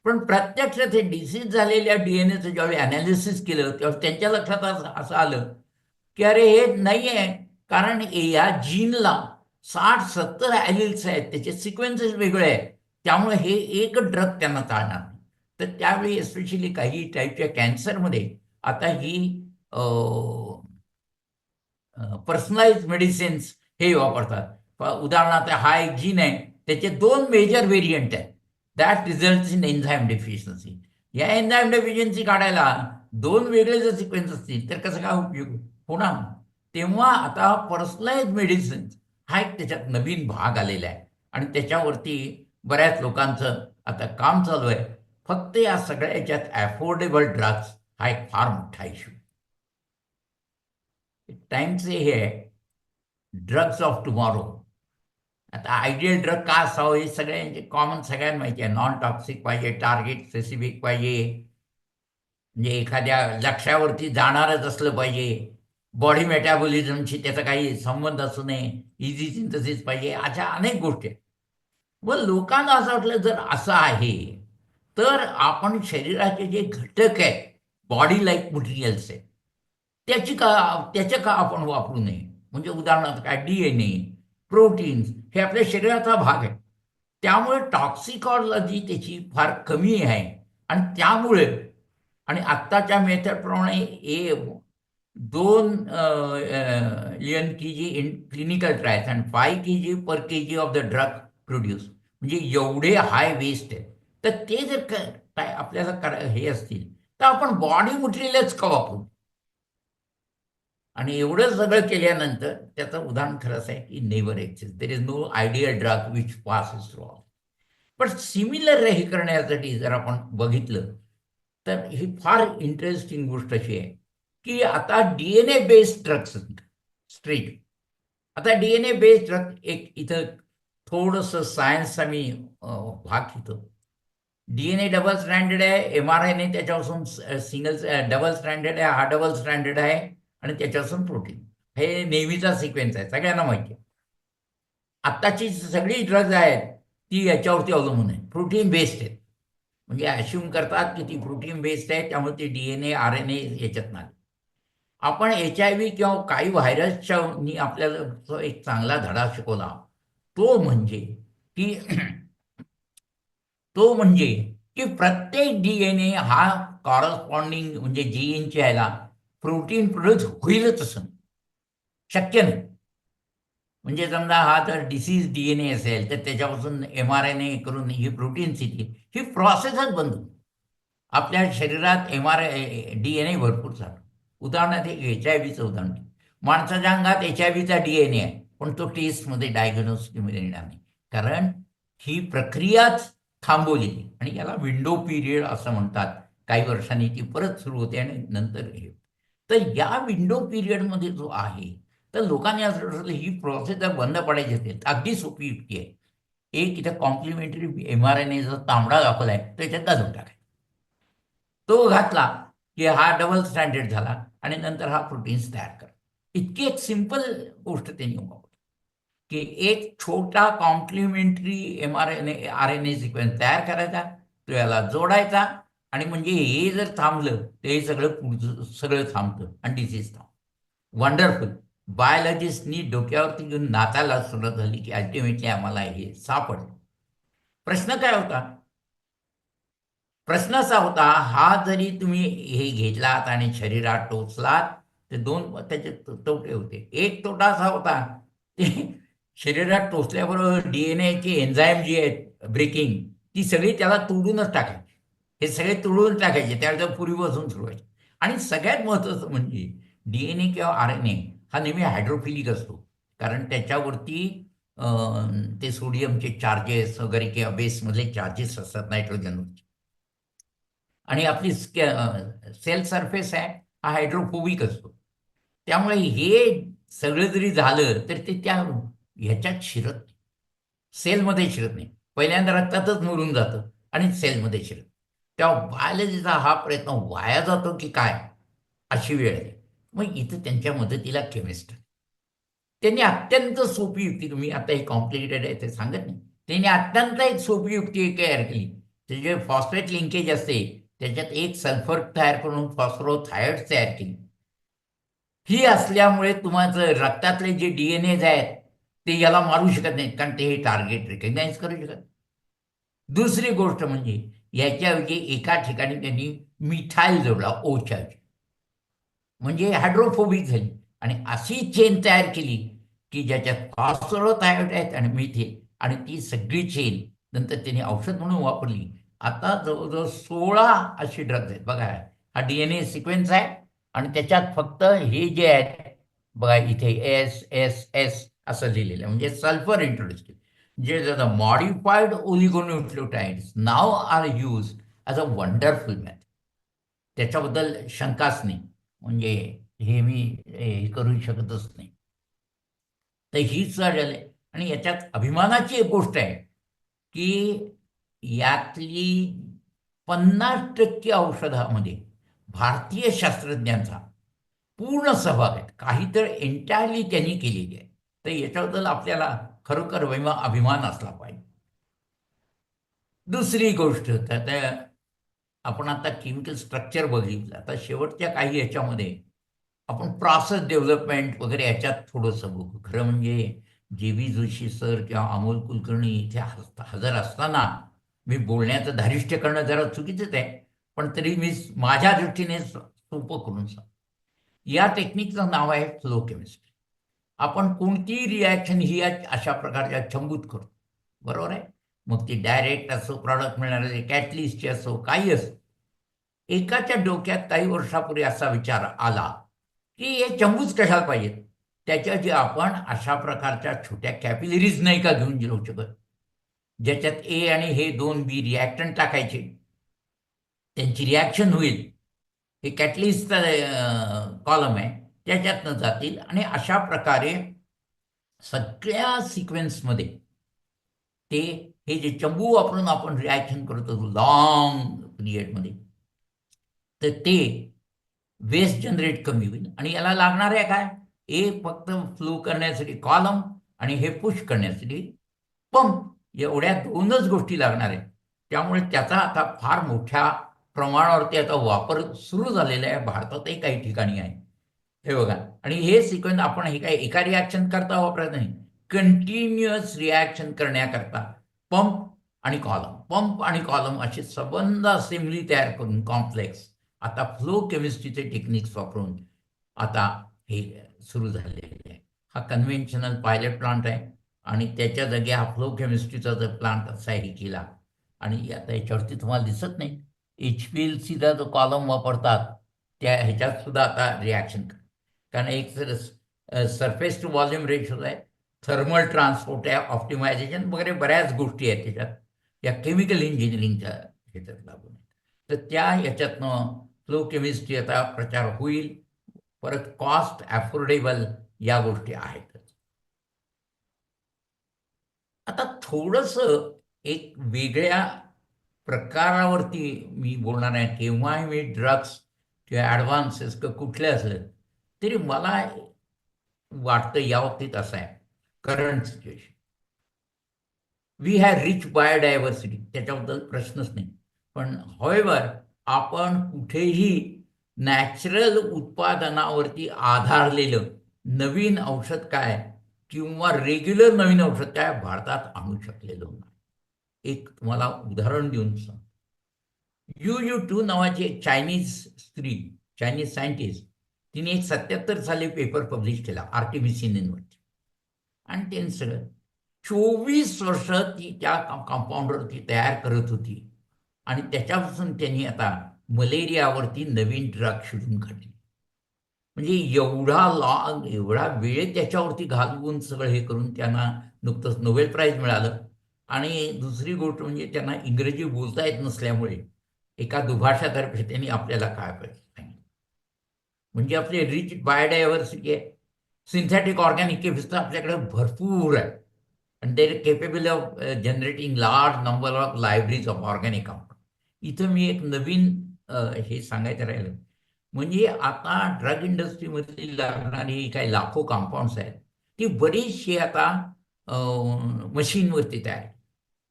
पण प्रत्यक्षात हे डिसीज झालेल्या DNAचं ज्यावेळी अनालिसिस केलं तेव्हा त्यांच्या लक्षात असं असं आलं की अरे हे नाही आहे, कारण या जीनला 60-70 ॲलिल्स आहेत, त्याचे सिक्वेन्सेस वेगळे आहेत. त्यामुळे हे एक ड्रग त्यांना चालणार नाही. तर त्यावेळी एस्पेशली काही टाईपच्या कॅन्सरमध्ये आता ही पर्सनलाइज मेडिसिन्स हे वापरतात. उदाहरणार्थ हा एक जीन आहे, त्याचे 2 मेजर व्हेरियंट आहेत. That results in enzyme deficiency. या एन्झाईम डेफिशियन्सी काढायला 2 वेगळे जर सिक्वेन्स असतील तर कसं काय उपयोग होणार? तेव्हा आता पर्सनलाइज मेडिसिन्स हा एक त्याच्यात नवीन भाग आलेला आहे आणि त्याच्यावरती बऱ्याच लोकांचं आता काम चालू आहे. फक्त या सगळ्या याच्यात अफोर्डेबल ड्रग्स हा एक फार मोठा इश्यू. टाइमचे हे आहे ड्रग्स ऑफ टुमॉरो. आता आयडियल ड्रग का असावं हे सगळ्यांचे कॉमन सगळ्यांना माहिती आहे. नॉन टॉक्सिक पाहिजे, टार्गेट स्पेसिफिक पाहिजे, म्हणजे एखाद्या लक्ष्यावरती जाणारच असलं पाहिजे, बॉडी मेटाबॉलिझमशी त्याचा काही संबंध असू नये, इझी सिंथसिस पाहिजे, अशा अनेक गोष्टी आहेत. व लोकांना असं वाटलं जर असं आहे तर आपण शरीराचे जे घटक आहेत, बॉडी लाईक मटेरियल्स आहेत, त्याचे का आपण वापरू नये? म्हणजे उदाहरणार्थ काय DNA, प्रोटीन्स हे आपल्या शरीराचा भाग आहे. त्यामुळे टॉक्सिकॉलॉजी त्याची फार कमी आहे आणि त्यामुळे आणि आत्ताच्या मेथडप्रमाणे 2 लियन केजी इन क्लिनिकल ट्रायल्स आणि 5 KG per KG of the drug produce, म्हणजे एवढे हाय वेस्ट आहे. तर ते जर काय आपल्याला हे असतील तर आपण बॉडी मटेरियलच का वापरू? आणि एवढं सगळं केल्यानंतर त्याचं उदाहरण खरं असं आहे की never exist. There is no ideal drug which passes through all. पण सिमिलर हे करण्यासाठी जर आपण बघितलं तर ही फार इंटरेस्टिंग गोष्ट अशी आहे की आता DNA बेस्ड ड्रग्स स्ट्रेट. आता DNA बेस्ड ड्रग एक इथं थोडंसं सायन्सचा मी भाग घेतो. DNA डबल स्ट्रँडेड आहे, mRNA त्याच्यापासून सिंगल डबल स्ट्रँडेड आहे, हा डबल स्ट्रँडेड आहे आणि त्याच्यापासून प्रोटीन. हे नेहमीचा सिक्वेन्स आहे, सगळ्यांना माहिती आहे. आत्ताची सगळी ड्रग्ज आहेत ती याच्यावरती अवलंबून आहे, प्रोटीन बेस्ड आहेत. म्हणजे अश्युम करतात की ती प्रोटीन बेस्ड आहे, त्यामुळे ती DNA RNA याच्यात नाही. आपण HIV किंवा काही व्हायरसच्या आपल्याला जो एक चांगला धडा शिकवला तो म्हणजे की तो म्हणजे की प्रत्येक DNA हा कॉरस्पॉन्डिंग म्हणजे जीनच्या ह्याला प्रोटीन प्रोड्यूस होईलच असं शक्य नाही. म्हणजे समजा हा जर डिसीज DNA असेल तर त्याच्यापासून mRNA करून ही प्रोटीन ही प्रोसेसच बंद होईल. आपल्या शरीरात DNA भरपूर चालतो. उदाहरणार्थ HIVचं उदाहरण घ्या. माणसाच्या अंगात HIVचा DNA आहे, पण तो टेस्टमध्ये डायग्नोसिसमध्ये येणार नाही. कारण ही प्रक्रियाच थांबवलेली आणि याला विंडो पिरियड असं म्हणतात. काही वर्षांनी ती परत सुरू होते आणि नंतर हे. तर या विंडो पिरियडमध्ये जो आहे, तर लोकांनी असं ठरवलं ही प्रोसेस जर बंद पडायची असेल तर अगदी सोपी युक्ती आहे. एक इथं कॉम्प्लिमेंटरी mRNA जो तांबडा दाखवला आहे त्याच्यात घालून टाकायचा. तो घातला की हा डबल स्टँडर्ड झाला आणि नंतर हा प्रोटीन्स तयार करा. इतकी एक सिंपल गोष्ट त्यांनी वापरली की एक छोटा कॉम्प्लिमेंटरी RNA सिक्वेन्स तयार करायचा, तो याला जोडायचा आणि म्हणजे हे जर थांबलं तर हे सगळं पुढचं सगळं थांबतं आणि डिसीज थांबतं. वंडरफुल. बायोलॉजिस्टनी डोक्यावरती घेऊन नाचायला सुरुवात झाली की अल्टिमेटली आम्हाला हे सापडलं. प्रश्न काय होता? प्रश्न असा होता, हा जरी तुम्ही हे घेतलात आणि शरीरात टोचलात, ते 2 त्याचे तोटे होते. एक तोटा असा होता, की शरीरात टोचल्याबरोबर DNAची एन्झाईम जी आहे ब्रेकिंग, ती सगळी त्याला तोडूनच टाकायची. हे सगळे तोडून टाकायचे, त्यावेळेला पूर्वीपासून सुरू व्हायचे. आणि सगळ्यात महत्त्वाचं म्हणजे DNA किंवा RNA हा नेहमी हायड्रोफिलिक असतो. कारण त्याच्यावरती ते सोडियमचे चार्जेस वगैरे किंवा बेसमधले चार्जेस असतात नायट्रोजनवरचे. आणि आपली सेल सरफेस आहे हा हायड्रोफोबिक असतो. त्यामुळे हे सगळं जरी झालं तर ते त्या ह्याच्यात शिरत नाही. सेलमध्ये शिरत नाही. पहिल्यांदा रक्तातच मुरून जातं आणि सेलमध्ये शिरत. तेव्हा बायोलॉजीचा हा प्रयत्न वाया जातो की काय अशी वेळ आली. मग इथं त्यांच्या मदतीला केमिस्ट. त्यांनी अत्यंत सोपी युक्ती, तुम्ही आता हे कॉम्प्लिकेटेड आहे ते सांगत नाही. त्यांनी अत्यंत एक सोपी युक्ती तयार केली. ते जे फॉस्फेट लिंकेज असते त्याच्यात एक सल्फर तयार करून फॉस्फोथायॉइड तयार केली. ही असल्यामुळे तुमचं रक्तातले जे DNAज आहेत ते याला मारू शकत नाहीत, कारण ते हे टार्गेट रिकग्नाइज करू शकत नाही. दुसरी गोष्ट म्हणजे याच्याऐवजी एका ठिकाणी त्यांनी मिथाईल जोडला, ओच्या ऐवजी. म्हणजे हायड्रोफोबिक झाली आणि अशी चेन तयार केली की ज्याच्यात फॉस्फोरोथायरोइड आहेत आणि मिथेन, आणि ती सगळी चेन नंतर त्यांनी औषध म्हणून वापरली. आता जवळजवळ 16 अशी ड्रग्ज आहेत बघा. हा DNA सिक्वेन्स आहे आणि त्याच्यात फक्त हे जे आहेत बघा, इथे SSS असं लिहिलेलं आहे, म्हणजे सल्फर इंट्रोड्यूस केले. जे मॉडिफाईड ओलिगोन्यूक्लियोटाइड्स नाव are use as a wonderful math. त्याच्याबद्दल शंकाच नाही, म्हणजे हे मी हे करू शकतच नाही. तर हीच झाली. आणि याच्यात अभिमानाची एक गोष्ट आहे की यातली 50% औषधामध्ये भारतीय शास्त्रज्ञांचा पूर्ण सहभाग आहे. काही तर एंटायरली त्यांनी केलेली आहे. तर याच्याबद्दल आपल्याला खरोखर अभिमान असला पाहिजे. दुसरी गोष्ट तर आपण आता केमिकल स्ट्रक्चर बघितलं. आता शेवटच्या काही याच्यामध्ये आपण प्रोसेस डेव्हलपमेंट वगैरे याच्यात थोडंसं बघू. खरं म्हणजे जे. जोशी सर किंवा अमोल कुलकर्णी इथे हजर असताना मी बोलण्याचं धारिष्ट्य करणं जरा चुकीचंच आहे, पण तरी मी माझ्या दृष्टीने सोपं करून सांग. या टेक्निकचं नाव आहे फ्लो केमिस्ट्री. आपण कोणतीही रिॲक्शन ही अशा प्रकारच्या चंबूत करतो, बरोबर आहे. मग ती डायरेक्ट असो, प्रॉडक्ट मिळणारे कॅटलिस्टची असो, काही असो. एकाच्या डोक्यात काही वर्षापूर्वी असा विचार आला की हे चंबूच कशाला पाहिजेत, त्याच्याऐवजी आपण अशा प्रकारच्या छोट्या कॅपिलरीज नाही का घेऊन जाऊ शकत, ज्याच्यात ए आणि हे 2 बी रिॲक्टंट टाकायचे, त्यांची रिॲक्शन होईल, हे कॅटलिस्टचा कॉलम आहे, त्याच्यातनं जातील आणि अशा प्रकारे सगळ्या सिक्वेन्समध्ये ते हे जे चंबू वापरून आपण रिॲक्शन करतो लॉंग पिरियडमध्ये, तर ते वेस्ट जनरेट कमी होईल. आणि याला लागणार आहे काय, एक फक्त फ्लो करण्यासाठी कॉलम आणि हे पुश करण्यासाठी पंप, एवढ्या 2च गोष्टी लागणार आहेत. त्यामुळे त्याचा आता फार मोठ्या प्रमाणावरती आता वापर सुरू झालेला आहे, भारतातही काही ठिकाणी आहे. हे बघा, आणि हे सिक्वेन्स आपण हे काय एका रिॲक्शन करता वापरत नाही, कंटिन्युअस रिॲक्शन करण्याकरता पंप आणि कॉलम असे संबंध असेंब्ली तयार करून कॉम्प्लेक्स आता फ्लो केमिस्ट्रीचे टेक्निक्स वापरून आता हे सुरू झालेले आहे. हा कन्व्हेन्शनल पायलट प्लांट आहे आणि त्याच्या जागी हा फ्लो केमिस्ट्रीचा जर प्लांट असाही केला. आणि आता याच्यावरती तुम्हाला दिसत नाही, HPLCचा जो कॉलम वापरतात त्या ह्याच्यात सुद्धा आता रिॲक्शन, कारण एक सरफेस टू व्हॉल्यूम रेशो आहे, थर्मल ट्रान्सपोर्ट आहे, ऑप्टिमायझेशन वगैरे बऱ्याच गोष्टी आहेत त्याच्यात, या केमिकल इंजिनिअरिंगच्या ह्याच्यात लागून. तर त्या ह्याच्यातनं फ्लो केमिस्ट्री आता प्रचार होईल. परत कॉस्ट अफोर्डेबल या गोष्टी आहेतच. आता थोडंसं एक वेगळ्या प्रकारावरती मी बोलणार आहे. केव्हाही मी ड्रग्स किंवा ॲडव्हान्सेस किंवा कुठले असले तरी मला वाटतं या बाबतीत असं आहे, current situation we have rich biodiversity, त्याच्याबद्दल प्रश्नच नाही. पण हॉवेवर आपण कुठेही नॅचरल उत्पादनावरती आधारलेलं नवीन औषध काय किंवा रेग्युलर नवीन औषध काय भारतात आणू शकलेलो नाही. एक तुम्हाला उदाहरण देऊन सांग. UU2 नावाची एक चायनीज स्त्री, चायनीज सायंटिस्ट, तिने एक 77 साली पेपर पब्लिश केला आर्टिमिसिनिनवरती. आणि त्यांनी सगळं 24 वर्ष ती त्या कंपाऊंडरती तयार करत होती आणि त्याच्यापासून त्यांनी आता मलेरियावरती नवीन ड्रग शोधून काढले. म्हणजे एवढा वेळ त्याच्यावरती घालवून सगळं हे करून त्यांना नुकतंच नोबेल प्राईज मिळालं. आणि दुसरी गोष्ट म्हणजे त्यांना इंग्रजी बोलता येत नसल्यामुळे एका दुभाषातर्फे त्यांनी आपल्याला काय पाहिजे सांगितलं. म्हणजे आपली रिच बायोडायव्हर्सिटी आहे, सिंथेटिक ऑर्गॅनिक केमिस्ट्री आपल्याकडे भरपूर आहे, and they are capable of generating large number of libraries of organic compound. इथं मी एक नवीन हे सांगायचं राहिलं, म्हणजे आता ड्रग इंडस्ट्रीमध्ये लागणारी काही लाखो कंपाऊंड्स आहेत, ती बरीचशी आता मशीनवरती तयार,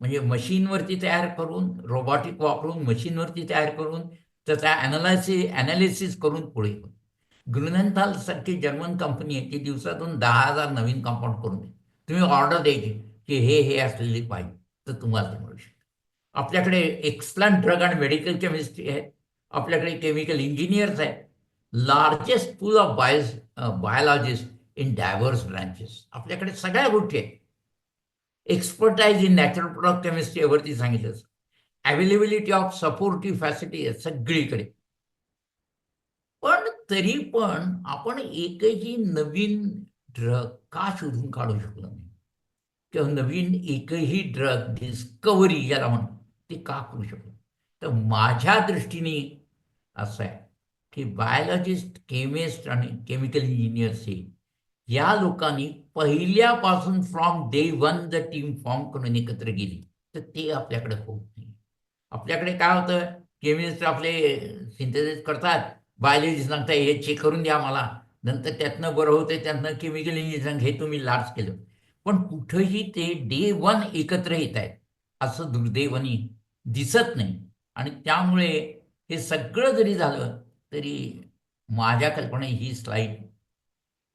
म्हणजे मशीनवरती तयार करून, रोबॉटिक वापरून मशीनवरती तयार करून त्याचा ॲनालिसिस करून पुढे. ग्रुनेंथाल सारखी जर्मन कंपनी आहे, ती दिवसातून 10,000 नवीन कंपाऊंड करून देते. तुम्ही ऑर्डर द्यायची की हे असलेली पाहिजे, तर तुम्हाला ते मिळू शकतं. आपल्याकडे एक्सलंट ड्रग आणि मेडिकल केमिस्ट्री आहे. आपल्याकडे केमिकल इंजिनियर्स आहेत. Largest pool of biologist in diverse branches. आपल्याकडे सगळ्या गोष्टी आहेत. Expertise in natural product chemistry वरती सांगितलं. अवेलेबिलिटी ऑफ सपोर्टिव्ह फॅसिलिटी आहे सगळीकडे. पण तरी पण आपण एकही नवीन ड्रग का शोधून काढू शकलो नाही, किंवा नवीन एकही ड्रग डिस्कव्हरी ज्याला म्हणतो ते का करू शकलो? तर माझ्या दृष्टीने असं आहे की बायोलॉजिस्ट, केमिस्ट आणि केमिकल इंजिनियर्स हे या लोकांनी पहिल्यापासून from day one the team form करून एकत्र गेली, तर ते आपल्याकडे होत नाही. आपल्याकडे काय होतं, केमिस्ट आपले सिंथेसिस करतात, बायोलॉजिस्ट सांगता हे चेक करून द्या मला, नंतर त्यातनं बरं होतं, त्यातनं केमिकल इंजिनियर सांग हे तुम्ही लार्ज केलं. पण कुठंही ते डे वन एकत्र येत आहेत असं दुर्दैवाने दिसत नाही. आणि त्यामुळे हे सगळं जरी झालं तरी माझ्या कल्पने ही स्लाईड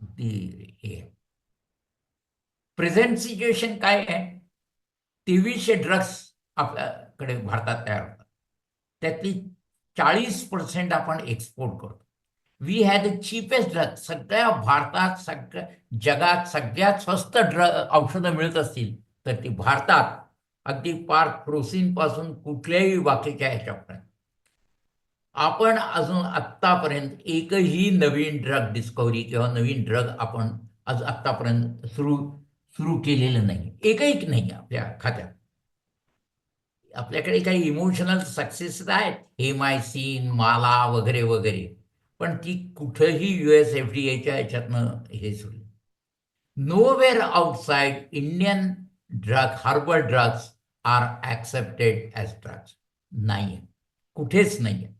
ती हे प्रेझेंट सिच्युएशन काय आहे. 2300 ड्रग्स आपल्याकडे भारतात तयार होतात. त्यातली 40% आपण एक्सपोर्ट करतो. We have the cheapest drug. सगळ्या भारतात, सगळ्या जगात सगळ्यात स्वस्त औषधं मिळत असतील तर ती भारतात, अगदी पार पासून कुठल्याही बाकीच्या ह्याच्यापर्यंत. आपण अजून आत्तापर्यंत एकही नवीन ड्रग डिस्कव्हरी किंवा नवीन ड्रग आपण आत्तापर्यंत सुरू सुरू केलेलं नाही. एकही नाही आपल्या खात्यात. आपल्याकडे काही इमोशनल सक्सेस आहेत, हेमायसिन, माला वगैरे वगैरे, पण ती कुठंही US FDA ह्याच्यातनं हे सुरू. Nowhere outside Indian drug, herbal drugs are accepted as drugs. नाही आहे, कुठेच नाही आहे.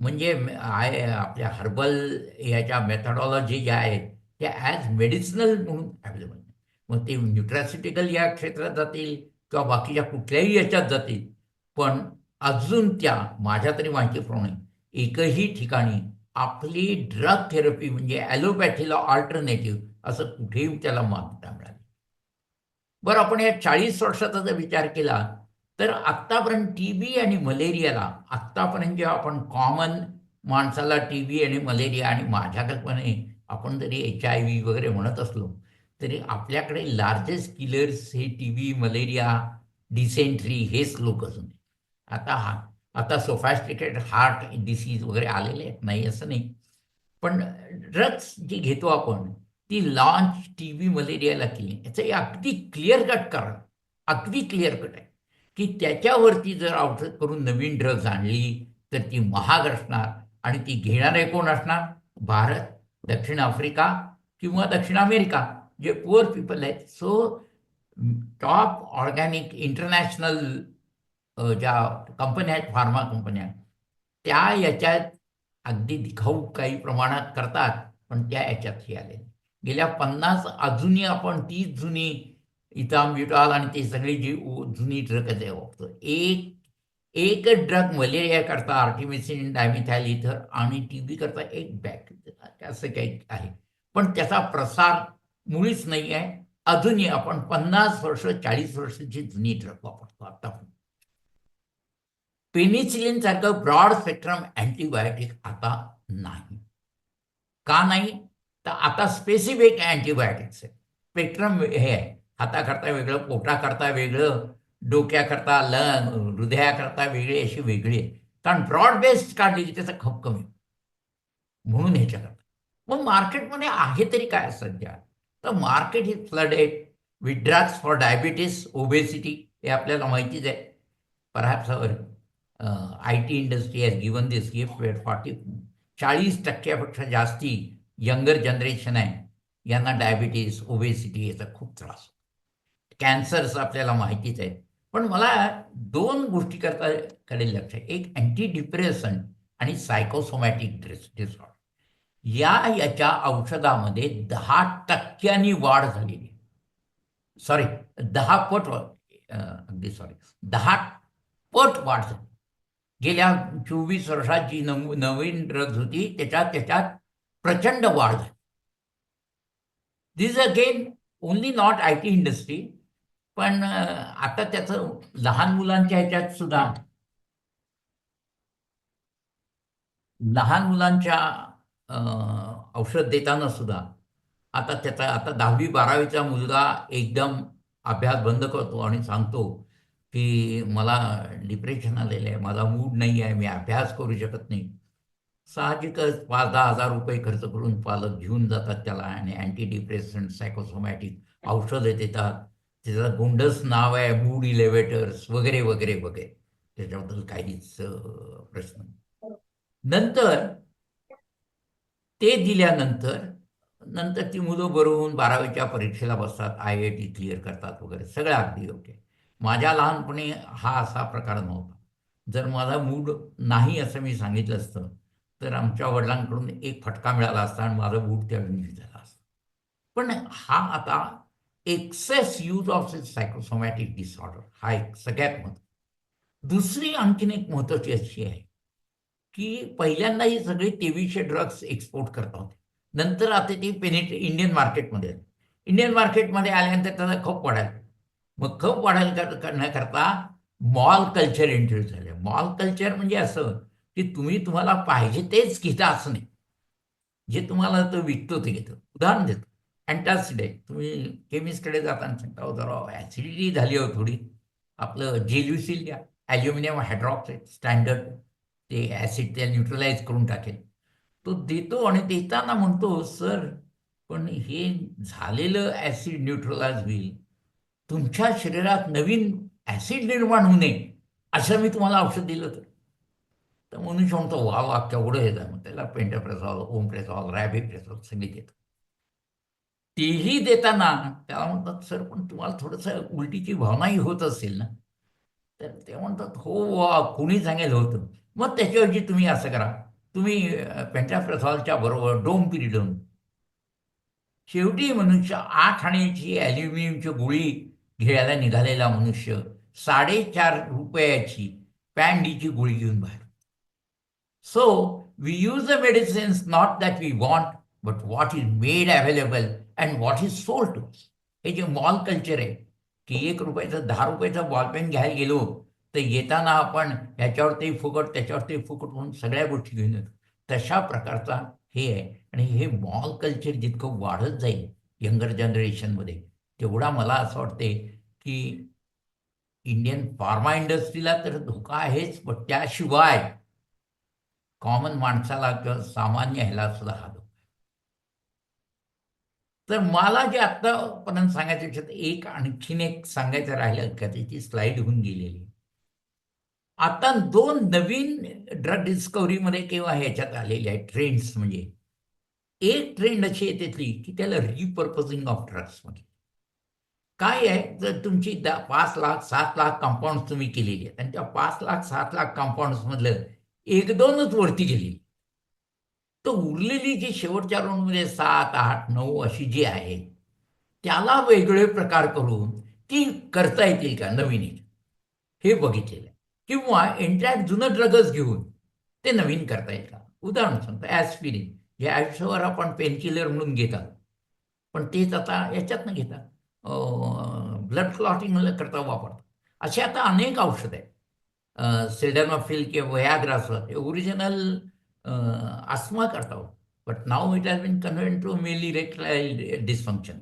म्हणजे आहे आपल्या हर्बल ह्याच्या मेथडॉलॉजी ज्या आहेत त्या ॲज मेडिसिनल म्हणून अवेलेबल नाही. मग ते न्यूट्रॅस्युटिकल या क्षेत्रात जातील किंवा बाकीच्या कुठल्याही याच्यात जातील, पण अजून त्या माझ्या तरी माहितीप्रमाणे एकही ठिकाणी आपली ड्रग थेरपी म्हणजे ॲलोपॅथीला ऑल्टरनेटिव्ह असं कुठेही त्याला मान्यता मिळाली. बरं, आपण या 40 वर्षाचा जर विचार केला तर आत्तापर्यंत टीबी आणि मलेरियाला, आत्तापर्यंत जेव्हा आपण कॉमन माणसाला टीबी आणि मलेरिया, आणि माझ्या कल्पने आपण जरी HIV वगैरे म्हणत असलो तरी आपल्याकडे लार्जेस्ट किलर्स हे टीबी, मलेरिया, डिसेंट्री हेच लोक असून. आता सोफॅस्टिकेटेड हार्ट डिसीज वगैरे आलेले आहेत, नाही असं नाही. पण ड्रग्स जी घेतो आपण ती लॉन्च टीबी, मलेरियाला केली. याचं हे अगदी क्लिअर कट कारण, अगदी क्लिअर कट आहे की त्याच्यावरती जर औषध करून नवीन ड्रग्ज आणली तर ती महाग असणार, आणि ती घेणारे कोण असणार? भारत, दक्षिण आफ्रिका किंवा दक्षिण अमेरिका, जे पुअर पीपल आहेत. सो टॉप ऑर्गॅनिक इंटरनॅशनल ज्या कंपन्या आहेत, फार्मा कंपन्या, त्या याच्यात अगदी दिखाऊ काही प्रमाणात करतात, पण त्या याच्यात हे आले. गेल्या 50 अजूनही आपण तीच जुनी इथाम्ब्युटॉल आणि ते सगळी जी जुनी ड्रग आहे वापरतो. एकच ड्रग मलेरिया करता आर्टिमिसिन, डायमिथाइल इथर, आणि टीबी करता एक बॅग, असं काही आहे. पण त्याचा प्रसार मुळीच नाही आहे. अजूनही आपण 50 वर्ष, 40 वर्षाची जुनी ड्रग वापरतो आतापर्यंत. पेनिसिलिन सारखं ब्रॉड स्पेक्ट्रम अँटीबायोटिक आता नाही. का नाही? तर आता स्पेसिफिक अँटीबायोटिक्स आहे. स्पेक्ट्रम हे आहे, हाताकरता वेगळं, पोटाकरता वेगळं, डोक्याकरता, हृदयाकरता वेगळे, अशी वेगळी आहे. कारण ब्रॉड बेस्ड काढली की त्याचा खप कमी, म्हणून ह्याच्याकरता. मग मार्केटमध्ये आहे तरी काय सध्या? तर market is flooded with drugs for diabetes, obesity, हे आपल्याला माहितीच आहे. Perhaps IT industry has given this gift where 40% जास्ती यंगर जनरेशन आहे, यांना डायबिटीज, ओबेसिटी याचा खूप त्रास होतो. कॅन्सर्स आपल्याला माहितीच आहे. पण मला 2 गोष्टी कडे लक्ष आहे. एक अँटी डिप्रेशन आणि सायकोसोमॅटिक डिसऑर्डर. याच्या औषधामध्ये 10% वाढ झालेली. सॉरी, 10 पट, अगदी सॉरी, 10 पट वाढ झाली. गेल्या 24 वर्षात जी नवीन ड्रग्ज होती त्याच्यात प्रचंड वाढ झाली. This again only not I T industry, पण आता त्याचं लहान मुलांच्या ह्याच्यात सुद्धा, लहान मुलांच्या औषध देताना सुद्धा आता त्याचा, आता 10वी-12वीचा मुलगा एकदम अभ्यास बंद करतो आणि सांगतो की मला डिप्रेशन आलेलं आहे, मला मूड नाही आहे, मी अभ्यास करू शकत नाही. साहजिकच 5-10 हजार रुपये खर्च करून पालक घेऊन जातात त्याला आणि अँटी डिप्रेसंट, सायकोसोमॅटिक औषधं देतात. त्याचं गोंडस नाव आहे मूड इलेव्हेटर्स वगैरे वगैरे वगैरे. त्याच्याबद्दल काहीच प्रश्न नाही. नंतर ते दिल्यानंतर नंतर ती मुलं बरं होऊन 12वीच्या परीक्षेला बसतात, IIT क्लिअर करतात वगैरे, सगळं अगदी योग्य. माझ्या लहानपणी हा असा प्रकार नव्हता. जर माझा मूड नाही असं मी सांगितलं असतं तर आमच्या वडिलांकडून एक फटका मिळाला असता आणि माझं मूड त्यावेळी नीट झाला असतं. पण हा आता excess use of psychosomatic disorder हा एक सगळ्यात महत्त्वाचा. दुसरी आणखीन एक महत्त्वाची अशी आहे की पहिल्यांदा ही सगळी 2300 ड्रग्स एक्सपोर्ट करत होते. नंतर आता ती इंडियन मार्केटमध्ये आली. इंडियन मार्केटमध्ये आल्यानंतर त्याचा खप वाढायला. मग खप वाढायला करण्याकरता मॉल कल्चर इंट्रोड्यूस झालं. मॉल कल्चर म्हणजे असं की तुम्ही तुम्हाला पाहिजे तेच घेता असं नाही. जे तुम्हाला तो विकतो ते घेतो. उदाहरण देतो. अँटासिड आहे. तुम्ही केमिस्टकडे जाताना सांगता, "अहो जरा ॲसिडिटी झाली हो थोडी." आपलं जेल्युसिल द्या. ॲल्युमिनियम हायड्रॉक्साईड स्टँडर्ड ते ॲसिड त्या न्यूट्रलाइज करून टाकेल. तो देतो आणि देताना म्हणतो, "सर, पण हे झालेलं ॲसिड न्यूट्रलाइज होईल. तुमच्या शरीरात नवीन ॲसिड निर्माण होऊ नये, असं मी तुम्हाला औषध दिलं तर." तर मनुष्य म्हणतो, "वाह! वाह! केवढं हे झालं." मग त्याला पेंटाप्रेसॉल, ओमप्रेसॉल, रॅबिप्रेसॉल सगळे देतो. तेही देताना त्याला म्हणतात, "सर, पण तुम्हाला थोडंसं उलटीची भावनाही होत असेल ना?" तर ते म्हणतात, "हो, कुणी सांगेल होतं." मग त्याच्याऐवजी तुम्ही असं करा, तुम्ही पेंटाप्रेसॉलच्या बरोबर डोमपिरिडोन. शेवटी मनुष्य 8 आण्याची ॲल्युमिनियमची गोळी घ्यायला निघालेला मनुष्य ₹4.5 पॅन-डीची गोळी घेऊन बाहेर. So we use the medicines not that we want, but what is made available and what is sold to us. हे जे मॉल कल्चर आहे, की ₹1 ₹10 बॉलपेन घ्यायला गेलो, तर येताना आपण ह्याच्यावर ते फुकट, त्याच्यावर ते फुकट म्हणून सगळ्या गोष्टी घेऊन येतो. तशा प्रकारचा हे आहे आणि हे मॉल कल्चर जितकं वाढत जाईल यंगर जनरेशनमध्ये, तेवढा मला असं वाटते, की इंडियन फार्मा इंडस्ट्रीला तर धोका आहेच, पण त्याशिवाय कॉमन माणसाला किंवा सामान्य ह्याला सुद्धा हा धोका आहे. तर मला जे आत्तापर्यंत सांगायचं त्याच्यात एक आणखीन एक सांगायचं राहिलं का त्याची स्लाईड होऊन गेलेली. आता 2 नवीन ड्रग डिस्कव्हरीमध्ये किंवा ह्याच्यात आलेले आहेत ट्रेंड्स म्हणजे. एक ट्रेंड अशी आहे त्यातली, की त्याला रिपर्पजिंग ऑफ ड्रग्स म्हणजे. काय आहे, जर तुमची 5 लाख, 7 लाख कंपाउंड्स तुम्ही केलेली आहेत आणि त्या 5 लाख, 7 लाख कंपाउंड्समधलं 1-2च वरती गेली. तर उरलेली जी शेवटच्या राउंडमध्ये 7, 8, 9 अशी जी आहे, त्याला वेगळे प्रकार करून ती करता येतील का नवीन एक? हे बघितलेलं आहे. किंवा एंटायर जुनं ड्रगच घेऊन ते नवीन करता येईल का? उदाहरण सांगतो ॲस्पिरिन, जे आयुष्यभर आपण पेनकिलर म्हणून घेतात. पण तेच आता याच्यातनं घेतात. ब्लड क्लॉटिंग करता वापरतात. अशी आता अनेक औषधं आहेत. सिल्डनाफिल किंवा व्हायाग्रा हे ओरिजिनल अस्थमा करता होतं. But now it has been converted to mainly erectile dysfunction.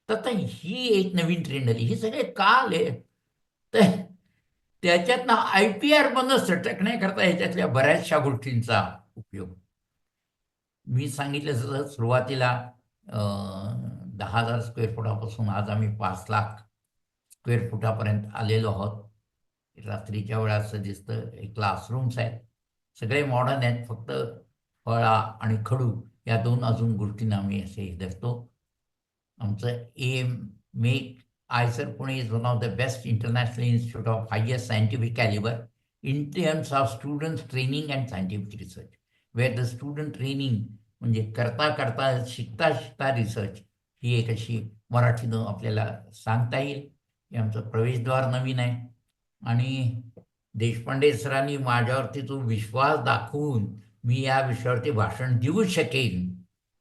तर आता ही एक नवीन ट्रेंड आली. हे सगळे का आले? तर त्याच्यातनं IPR मधनं सटकण्याकरता ह्याच्यातल्या बऱ्याचशा गोष्टींचा उपयोग. मी सांगितलं जसं सुरुवातीला 10,000 स्क्वेअर फुटापासून आज आम्ही 5 लाख स्क्वेअर फुटापर्यंत आलेलो आहोत. रात्रीच्या वेळा असं दिसतं. हे क्लासरूम्स आहेत. सगळे मॉडर्न आहेत. फक्त फळा आणि खडू या 2 अजून गोष्टींना आम्ही असे हे धरतो. आमचं एम मेक IISER Pune is one of the best international institute of highest scientific calibre in terms of students training and scientific research. Where the student training म्हणजे करता करता शिकता शिकता रिसर्च ही एक अशी मराठीनं आपल्याला सांगता येईल. हे आमचं प्रवेशद्वार नवीन आहे आणि देशपांडे सरांनी माझ्यावरती जो विश्वास दाखवून मी या विषयावरती भाषण देऊ शकेन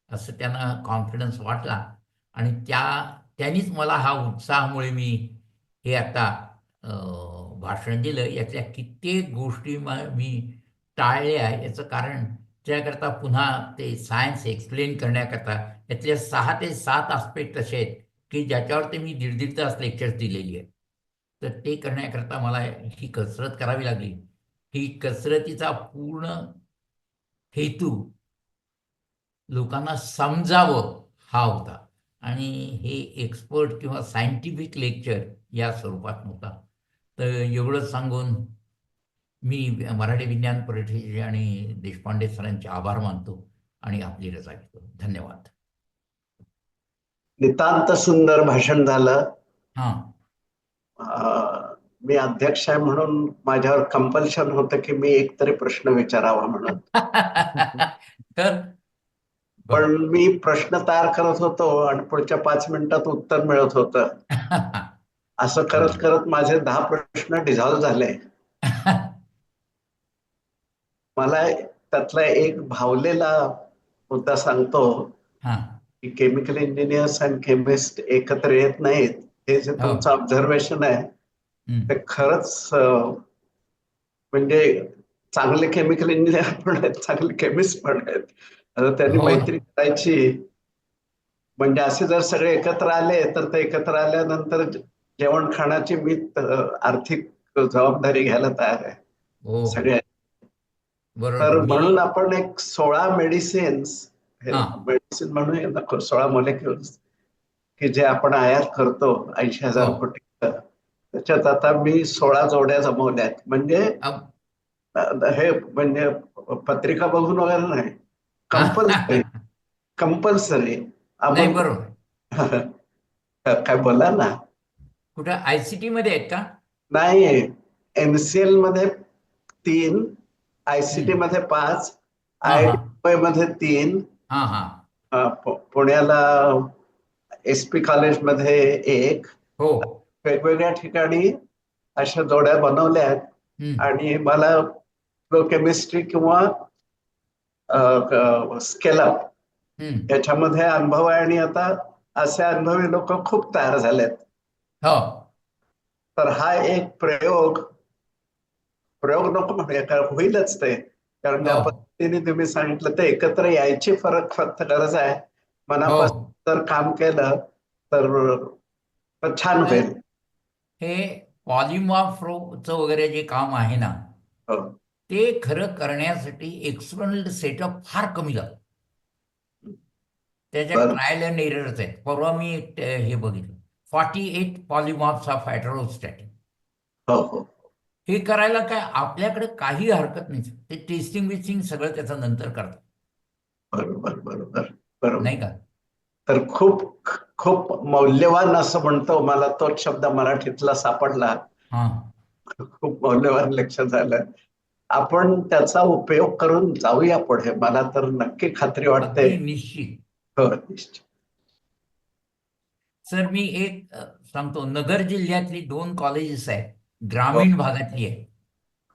असं त्यांना कॉन्फिडन्स वाटला आणि त्या त्यांनीच मला हा उत्साहामुळे मी हे आता भाषण दिलं. यातल्या कित्येक गोष्टी मी टाळल्या. याचं कारण त्याकरता पुन्हा ते सायन्स एक्सप्लेन करण्याकरता यातले 6 ते 7 आस्पेक्ट असे आहेत की ज्याच्यावरती मी दीड तास लेक्चर्स दिलेली आहे. तर ते करण्याकरता मला ही कसरत करावी लागली. ही कसरतीचा पूर्ण हेतू लोकांना समजावं हा होता आणि हे एक्सपर्ट किंवा सायंटिफिक लेक्चर या स्वरूपात नव्हता. तर एवढंच सांगून मी मराठी विज्ञान परिषदेचे आणि देशपांडे सरांचे आभार मानतो आणि आपली रजा घेतो. धन्यवाद. नितांत सुंदर भाषण झालं. हां. मी अध्यक्ष आहे म्हणून माझ्यावर कंपल्शन होतं की मी एकतरी प्रश्न विचारावा म्हणून. तर पण मी प्रश्न तयार करत होतो आणि पुढच्या 5 मिनिटात उत्तर मिळत होतं. असं करत करत माझे 10 प्रश्न डिझॉल्व्ह झाले. मला त्यातला एक भावलेला मुद्दा सांगतो हां. की केमिकल इंजिनियर्स आणि केमिस्ट एकत्र येत नाहीत. हे जे हो. तुमचं ऑब्झर्वेशन आहे हं. ते खरंच म्हणजे चांगले केमिकल इंजिनियर पण आहेत, चांगले केमिस्ट पण आहेत. आता त्यांनी हो ना. मैत्री करायची म्हणजे असे जर सगळे एकत्र आले तर ते एकत्र आल्यानंतर जेवण खाण्याची मी आर्थिक जबाबदारी घ्यायला तयार आहे हो, हो. सगळ्या. बरोबर. तर मी म्हणून आपण एक 16 मेडिसिन्स हां. मेडिसिन म्हणूया नको 16 मॉलिक्युल्स की जे आपण आयात करतो 80,000 हो. कोटी, त्याच्यात आता मी 16 जोड्या जमवल्यात. म्हणजे अब हे म्हणजे पत्रिका बघून वगैरे नाही, कंपल्सरी कंपल्सरी नाही, आपण बरोबर. काय बोला ना. कुठं ICT मध्ये आहेत का? नाही, एनसीएल मध्ये 3, आयसीटी हं. मध्ये 5, हां, हां. आयआयटी मध्ये 3, हां, हां. पुण्याला एसपी कॉलेजमध्ये 1, हो. वेगवेगळ्या ठिकाणी अशा जोड्या बनवल्या आहेत. हं. आणि मला केमिस्ट्री किंवा स्केलअप हं. याच्यामध्ये अनुभव आहे आणि आता असे अनुभवी लोक खूप तयार झालेत. हो. तर हा एक प्रयोग नको म्हणूया, कारण होईलच ते. कारण ज्या हो. पद्धतीने तुम्ही सांगितलं ते एकत्र यायची फक्त गरज आहे. हो. मनापासून जर काम केलं तर छान तर होईल. हे पॉलिमॉर्फचं वगैरे जे काम आहे ना, हो. ते खरं करण्यासाठी एक्सटर्नल सेटअप फार कमी लागतो. त्याच्यात बरं. ट्रायल अँड एरर्स आहेत. परवा मी हे बघितलं 48 पॉलिमॉर्फ्स ऑफ हेटेरोस्टॅटिक. हो हो हे करायला काय आपल्याकडे काही हरकत नाही. ते टेस्टिंग विस्टिंग सगळं त्याचं नंतर करतात, बरोबर बरोबर बरोबर. नाही का? तर खूप खूप मौल्यवान असं म्हणतो, मला तोच शब्द मराठीतला सापडला. हां. खूप मौल्यवान लक्षात झालं. आपण त्याचा उपयोग करून जाऊया पुढे, मला तर नक्की खात्री वाटते. अगदी निश्चित. हो निश्चित. सर मी एक सांगतो, नगर जिल्ह्यातली 2 कॉलेजेस आहेत, हो ग्रामीण भागातली आहेत.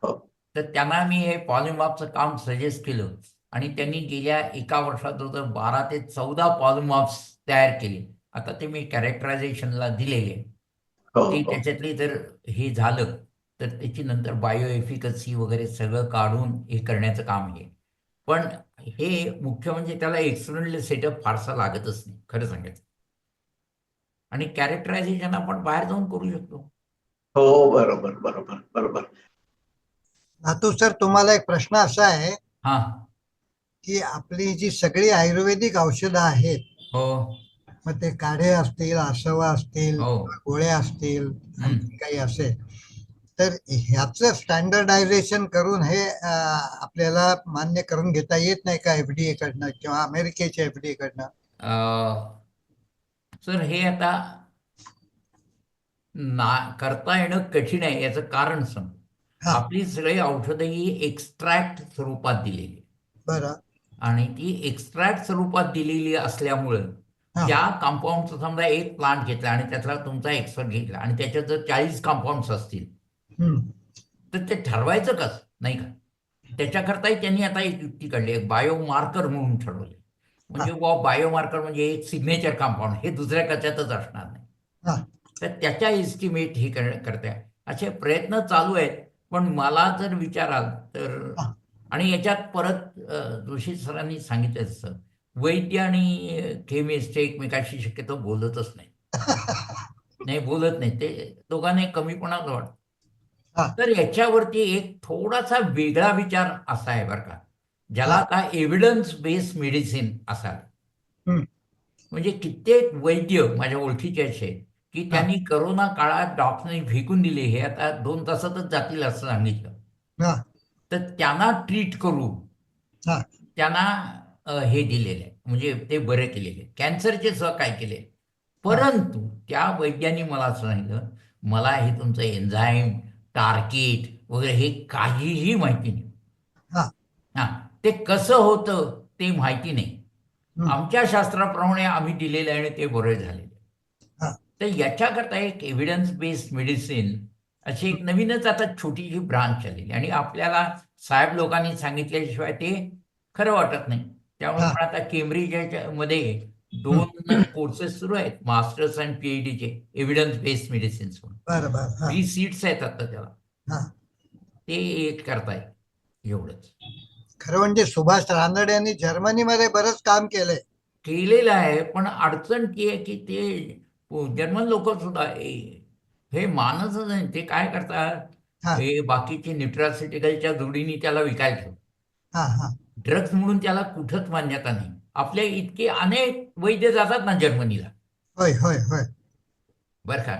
हो तर त्यांना मी हे पॉलिमॉर्फचं काम सजेस्ट केलं आणि त्यांनी गेल्या एका वर्षात जवळजवळ 12 ते 14 पॉलिमॉर्फ्स तयार केले. आता ते मी कॅरेक्टरायझेशनला दिलेले. हो ते हो त्याच्यातले जर हे झालं तर त्याची नंतर बायो एफिकसी वगैरे सगळं काढून हे करण्याचं काम आहे. पण हे मुख्य म्हणजे त्याला एक्सटर्नल सेटअप फारसा लागतच नाही, खरं सांगायचं. आणि कॅरेक्टरायझेशन आपण बाहेर जाऊन करू शकतो. हो बरोबर बरोबर बरोबर. नातू सर, तुम्हाला एक प्रश्न असा आहे हां. की आपली जी सगळी आयुर्वेदिक औषधं आहेत, हो. मग ते काढे असतील, आसवा असतील, हो. गोळ्या असतील, हं. आणखी काही असेल, तर ह्याचं स्टँडर्डायझेशन करून हे आपल्याला मान्य करून घेता येत नाही का FDA कडनं किंवा अमेरिकेच्या FDA कडनं? सर हे आता करता येणं कठीण आहे. याचं कारण सांगतो. हा, आपली सगळी औषधं ही एक्स्ट्रॅक्ट स्वरूपात दिलेली आहे. बरं. आणि ती एक्स्ट्रॅक्ट स्वरूपात दिलेली असल्यामुळं हा. त्या कंपाऊंडचा समजा एक प्लांट घेतला आणि त्यातला तुमचा एक्सपर्ट घेतला आणि त्याच्यात जर 40 कंपाऊंड्स असतील हम्म. तर ते ठरवायचं कसं, नाही का? त्याच्याकरताही त्यांनी आता एक युक्ती काढली, एक बायोमार्कर म्हणून ठरवले. म्हणजे बायोमार्कर म्हणजे एक सिग्नेचर कंपाऊंड हे दुसऱ्या कशातच असणार नाही. हा तर त्याच्या एस्टिमेट हे करते असे प्रयत्न चालू आहेत. पण मला जर विचाराल तर हा. आणि याच्यात परत जोशी सरांनी सांगितलं तसं वैद्य आणि केमिस्ट एकमेकाशी शक्यतो बोलतच नाही. नाही बोलत नाही ते दोघांना कमीपणाच वाटतं. हा. तर याच्यावरती एक थोडासा वेगळा विचार असा आहे बरं का, ज्याला हा. आता एव्हिडन्स बेस्ड मेडिसिन असावे. हम्म. म्हणजे कित्येक वैद्य माझ्या ओळखीचे असे की त्यांनी करोना काळात डॉक्टरने फेकून दिले हे आता 2 तासातच जातील असं सांगितलं. हा. तर त्यांना ट्रीट करू हा. त्यांना हे दिलेलं आहे म्हणजे ते बरे केलेले कॅन्सरचे सुद्धा काय केले. परंतु त्या वैद्यांनी मला असं सांगितलं मला हे तुमचं एन्झाईम टार्गेट वगैरे हे काहीही माहिती नाही. हा. हां ते कसं होतं ते माहिती नाही. हम्म. आमच्या शास्त्राप्रमाणे आम्ही दिलेलं आहे आणि ते बरे झालेले. हा. तर याच्याकरता एक एव्हिडन्स बेस्ड मेडिसिन अशी एक नवीनच आता छोटीशी ब्रांच आलेली आणि आपल्याला साहेब लोकांनी सांगितल्याशिवाय ते खरं वाटत नाही. त्यामुळे हा. पण आता केम्ब्रिज मध्ये 2 कोर्सेस सुरू आहेत मास्टर्स आणि PhDचे एव्हिडन्स बेस्ड मेडिसिन्स म्हणून. बरं बरं. हा. 3 सीट्स आहेत आता त्याला. हा. ते एक करतायत एवढंच. खरं म्हणजे सुभाष रानडे यांनी जर्मनीमध्ये बरंच काम केलंय. केलेलं आहे पण अडचण ती आहे की ते जर्मन लोक सुद्धा हे मानतच नाही. ते काय करतात हा. हे बाकीचे न्यूट्रासिटिकलच्या जोडीने त्याला विकायला ठेवतात. हा. हा. ड्रग्ज म्हणून त्याला कुठंच मान्यता नाही. आपल्या इतके अनेक वैद्य जातात ना जर्मनीला होय होय होय. बरं का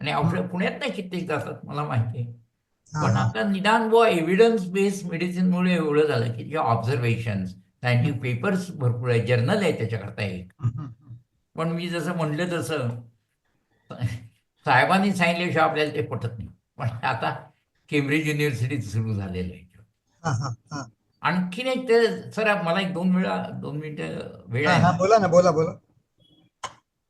आणि औषध पुण्यात नाही कित्येक जातात मला माहिती आहे. हा. पण हा. आता निदान एव्हिडन्स बेस्ड मेडिसिनमुळे एवढं झालं की जे ऑब्झर्वेशन्स सायंटिफिक पेपर्स भरपूर आहे जर्नल आहे त्याच्याकरता एक. पण मी जसं म्हटलं तसं साहेबांनी सांगितल्याशिवाय आपल्याला ते पटत नाही. पण आता केम्ब्रिज युनिव्हर्सिटीत सुरू झालेलं आहे. हा. हा. हा. आणखीन एक ते सर मला एक 2 मिनिटं वेळ हा. आहे हा. ना. बोला ना बोला बोला.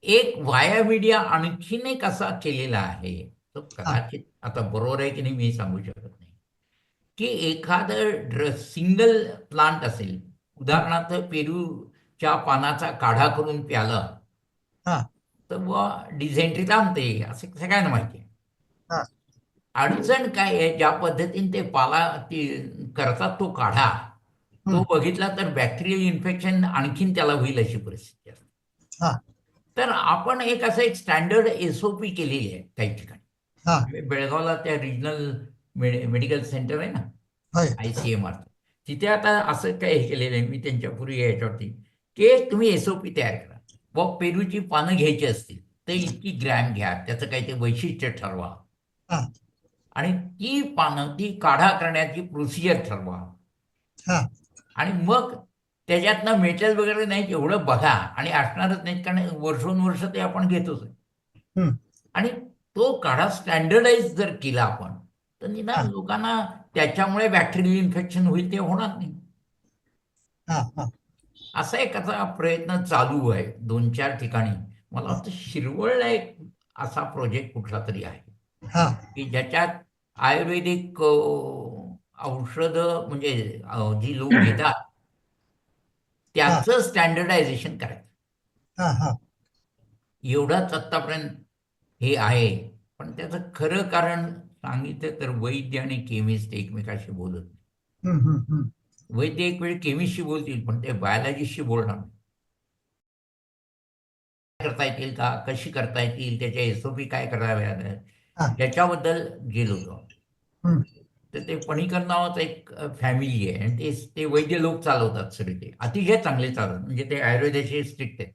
एक व्हाया मीडिया आणखीन एक असा केलेला आहे तो हा. कदाचित आता बरोबर आहे की नाही मी सांगू शकत नाही की एखादं सिंगल प्लांट असेल उदाहरणार्थ पेरूच्या पानाचा काढा करून प्याला हा. तर डिसेंट्री थांबते असं सगळ्यांना माहिती आहे. हा. अडचण काय आहे ज्या पद्धतीने ते करतात तो काढा तो बघितला तर बॅक्टेरियल इन्फेक्शन आणखीन त्याला होईल अशी परिस्थिती असते. हा. तर आपण असं एक स्टँडर्ड SOP केलेली आहे काही ठिकाणी. हा. बेळगावला त्या रिजनल मेडिकल सेंटर आहे ना होय. ICMR तिथे आता असं काय हे केलेलं आहे मी त्यांच्यापूर्वी याच्यावरती की तुम्ही SOP तयार करा. पेरूची पानं घ्यायची असतील तर इतकी ग्रॅम घ्या त्याचं काही ते वैशिष्ट्य ठरवा हा. आणि ती पानं ती काढा करण्याची प्रोसिजर ठरवा हा. आणि मग त्याच्यातनं मेटल वगैरे नाही एवढं बघा आणि असणारच नाहीत कारण वर्षोनवर्ष ते आपण घेतोच आहे. आणि तो काढा स्टँडर्डाइज जर केला आपण तर निदान लोकांना त्याच्यामुळे बॅक्टेरियल इन्फेक्शन होईल ते होणार नाही. असा एक असा प्रयत्न चालू आहे 2-4 ठिकाणी. मला वाटतं शिरवळला एक असा प्रोजेक्ट कुठला तरी आहे की ज्याच्यात आयुर्वेदिक औषधं म्हणजे जी लोक घेतात त्याचं स्टँडर्डायझेशन करायचं. एवढाच आत्तापर्यंत हे आहे. पण त्याचं खरं कारण सांगितलं तर वैद्य आणि केमिस्ट एकमेकाशी बोलत नाही. वैद्य एक वेळ केमिस्टशी बोलतील पण ते बायोलॉजिस्टशी बोलणार नाही. करता येतील का कशी करता येतील त्याच्या SOP काय कराव्या याच्याबद्दल गेलो होतो. तर ते पणीकर नावाचं एक फॅमिली आहे आणि ते वैद्य लोक चालवतात सगळे ते अतिशय चांगले चालवतात म्हणजे ते आयुर्वेदाशी स्ट्रिक्ट आहेत.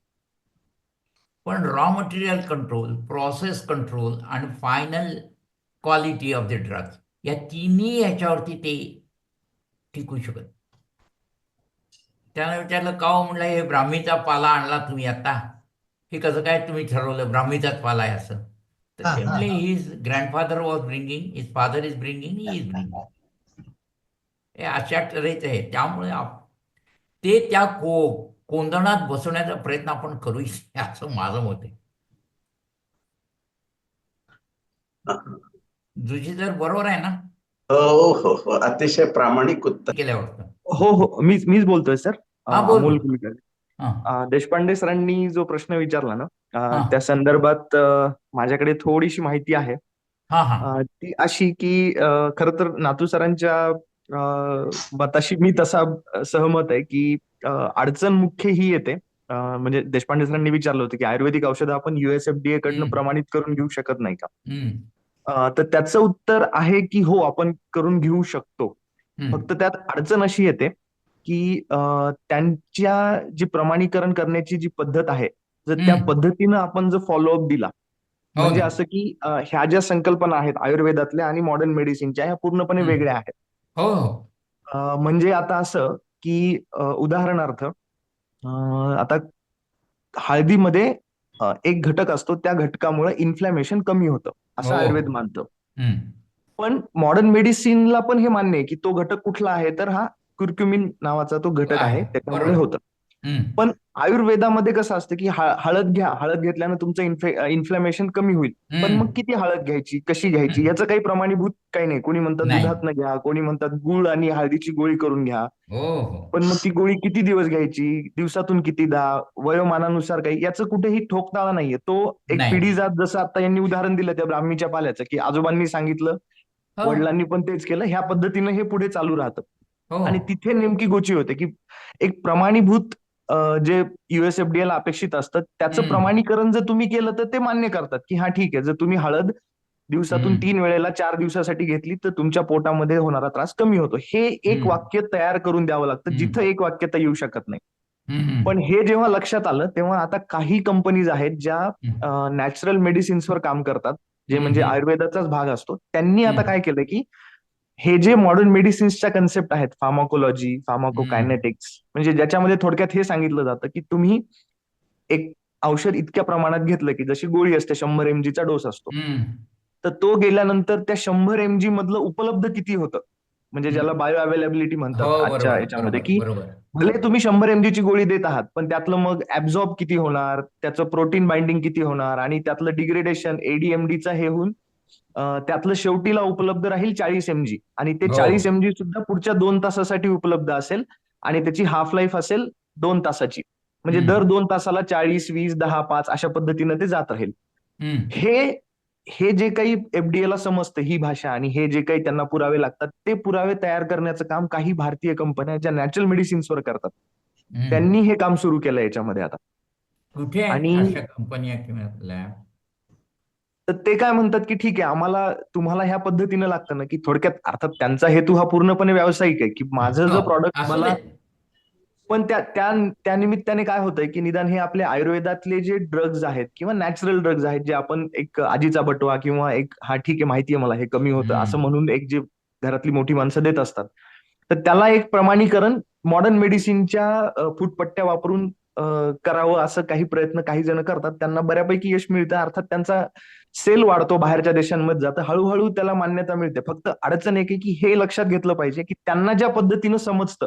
पण raw material control process control आणि final quality of the drugs या तिन्ही ह्याच्यावरती ते टिकू शकत. त्यानं विचारलं का हो म्हणलं हे ब्राह्मीचा पाला आणला तुम्ही आता हे कसं काय तुम्ही ठरवलं ब्राह्मीचाच पाला आहे असं. तर ते म्हणले his grandfather was bringing his father is bringing he is bringing हे अशा तऱ्हेचं आहे. त्यामुळे ते त्या कोंदणात बसवण्याचा प्रयत्न आपण करू असं माझं मत आहे. जुजी तर बरोबर आहे ना. हो हो हो अतिशय प्रामाणिक उत्तर केल्या वाटतं. हो हो मीच बोलतोय सर हा बोल अमोल बोल. कुलकर्णी. देशपांडे सरांनी जो प्रश्न विचारला ना, हा त्या संदर्भात माझ्याकडे थोडीशी माहिती आहे. हा हा ती अशी की खरं तर नातू सरांच्या मताशी मी तसा सहमत आहे की अडचण मुख्य ही येते. म्हणजे देशपांडे सरांनी विचारलं होतं की आयुर्वेदिक औषधं आपण USFDA कडनं हम्म, प्रमाणित करून घेऊ शकत नाही का? हम्म, तर त्याचं उत्तर आहे की हो, आपण करून घेऊ शकतो. हम्म, फक्त त्यात अडचण अशी येते की त्यांच्या जी प्रमाणीकरण करण्याची जी पद्धत आहे, जर त्या हम्म. पद्धतीनं आपण जर फॉलोअप दिला, हो म्हणजे ना. असं की ह्या ज्या संकल्पना आहेत आयुर्वेदातल्या आणि मॉडर्न मेडिसिनच्या, ह्या पूर्णपणे हम्म. वेगळ्या आहेत. हो हो. म्हणजे आता असं की उदाहरणार्थ आता हळदीमध्ये एक घटक असतो, त्या घटकामुळे इन्फ्लॅमेशन कमी होतं असं हो. आयुर्वेद मानतं. हम्म, पण मॉडर्न मेडिसिनला पण हे मान्य आहे की तो घटक कुठला आहे, तर हा कुर्क्युमिन नावाचा तो घटक आहे आहे, त्याच्यामुळे बरोबर. होतं. हम्म, पण आयुर्वेदामध्ये कसं असतं की हळद घ्या, हळद घेतल्यानं तुमचं इन्फ्लॅमेशन कमी होईल. पण मग हम्म. किती हळद घ्यायची, कशी घ्यायची, याचं काही प्रमाणीभूत काही नाही. कोणी म्हणतात नाही. दुधातनं घ्या, कोणी म्हणतात गुळ आणि हळदीची गोळी करून घ्या. हो हो. पण मग ती गोळी किती दिवस घ्यायची, दिवसातून कितीदा, वयोमानानुसार काही, याचं कुठेही ठोकताळा नाहीये. तो एक नाही. पिढी जात, जसं आता यांनी उदाहरण दिलं त्या ब्राह्मीच्या पाल्याचं, की आजोबांनी सांगितलं, हो वडिलांनी पण तेच केलं, ह्या पद्धतीनं हे पुढे चालू राहतं. हो. आणि तिथे नेमकी गोची होते की एक प्रमाणीभूत जे USFDA ला अपेक्षित असतं, त्याचं हम्म, प्रमाणीकरण जर तुम्ही केलं तर ते मान्य करतात की हा ठीक आहे, जर तुम्ही हळद दिवसातून हम्म, 3 वेळेला 4 दिवसासाठी घेतली तर तुमच्या पोटामध्ये होणारा त्रास कमी होतो. हे एक हम्म, वाक्य तयार करून द्यावं लागतं, हम्म, जिथं एक वाक्यता येऊ शकत नाही. हम्म, पण हे जेव्हा लक्षात आलं, तेव्हा आता काही कंपनीज आहेत हम्म, ज्या नॅचरल मेडिसिन्सवर काम करतात, जे हम्म, म्हणजे हम्म, आयुर्वेदाचाच भाग असतो. त्यांनी आता हम्म, काय केलं की हे जे मॉडर्न मेडिसिन्सच्या कन्सेप्ट आहेत, फार्माकोलॉजी, हम्म, फार्माकोकायनेटिक्स, म्हणजे ज्याच्यामध्ये थोडक्यात हे सांगितलं जातं की तुम्ही एक औषध इतक्या प्रमाणात घेतलं की जशी गोळी असते 100 mg चा डोस असतो. हम्म, तर तो गेल्यानंतर त्या 100 mg मधलं उपलब्ध किती होतं, म्हणजे ज्याला हम्म. बायो अवेलेबिलिटी हो म्हणतात आजच्या बरोबर याच्यामध्ये, बरोबर की बरोबर. भले तुम्ही 100 mg ची गोळी देत आहात, पण त्यातलं मग ऍब्झॉर्ब किती होणार, त्याचं प्रोटीन बाइंडिंग किती होणार, आणि त्यातलं डिग्रेडेशन ADMDचा हे होऊन त्यातलं शेवटीला उपलब्ध राहील 40 mg, आणि ते हो. 40 mg सुद्धा पुढच्या 2 तासासाठी उपलब्ध असेल, आणि त्याची हाफ लाईफ असेल 2 तासाची. म्हणजे दर हम्म, 2 तासाला 40, 20, 10, 5 अशा पद्धतीनं ते जात राहील. हम्म, हे हे जे काही FDA ला समजतं ही भाषा, आणि हे जे काही त्यांना पुरावे लागतात, ते पुरावे तयार करण्याचं काम काही भारतीय कंपन्या ज्या नॅचरल मेडिसिन्सवर करतात, हम्म. त्यांनी हे काम सुरू केलं याच्यामध्ये आता. कुठे आहेत आणि अशा कंपन्या किंवा लॅब? तर ते काय म्हणतात की ठीक आहे, आम्हाला तुम्हाला ह्या पद्धतीनं लागतं ना, की थोडक्यात अर्थात त्यांचा हेतू हा पूर्णपणे व्यावसायिक आहे, की माझं हो जर प्रॉडक्ट असू मला, दे. पण त्या त्या त्या निमित्ताने काय होतंय की निदान हे आपले आयुर्वेदातले जे ड्रग्ज आहेत किंवा नॅचरल ड्रग्ज आहेत, जे आपण एक आजीचा बटवा किंवा एक हा ठीक आहे माहिती आहे मला हे कमी होतं असं हम्म, म्हणून एक जे घरातली मोठी माणसं देत असतात, तर त्याला एक प्रमाणीकरण मॉडर्न मेडिसिनच्या फूटपट्ट्या वापरून करावं, असं काही प्रयत्न काही जण करतात. त्यांना बऱ्यापैकी यश मिळतं, अर्थात त्यांचा सेल वाढतो, बाहेरच्या देशांमध्ये जातं, हळूहळू त्याला मान्यता मिळते. फक्त अडचण एक आहे की हे लक्षात घेतलं पाहिजे की त्यांना ज्या पद्धतीनं समजतं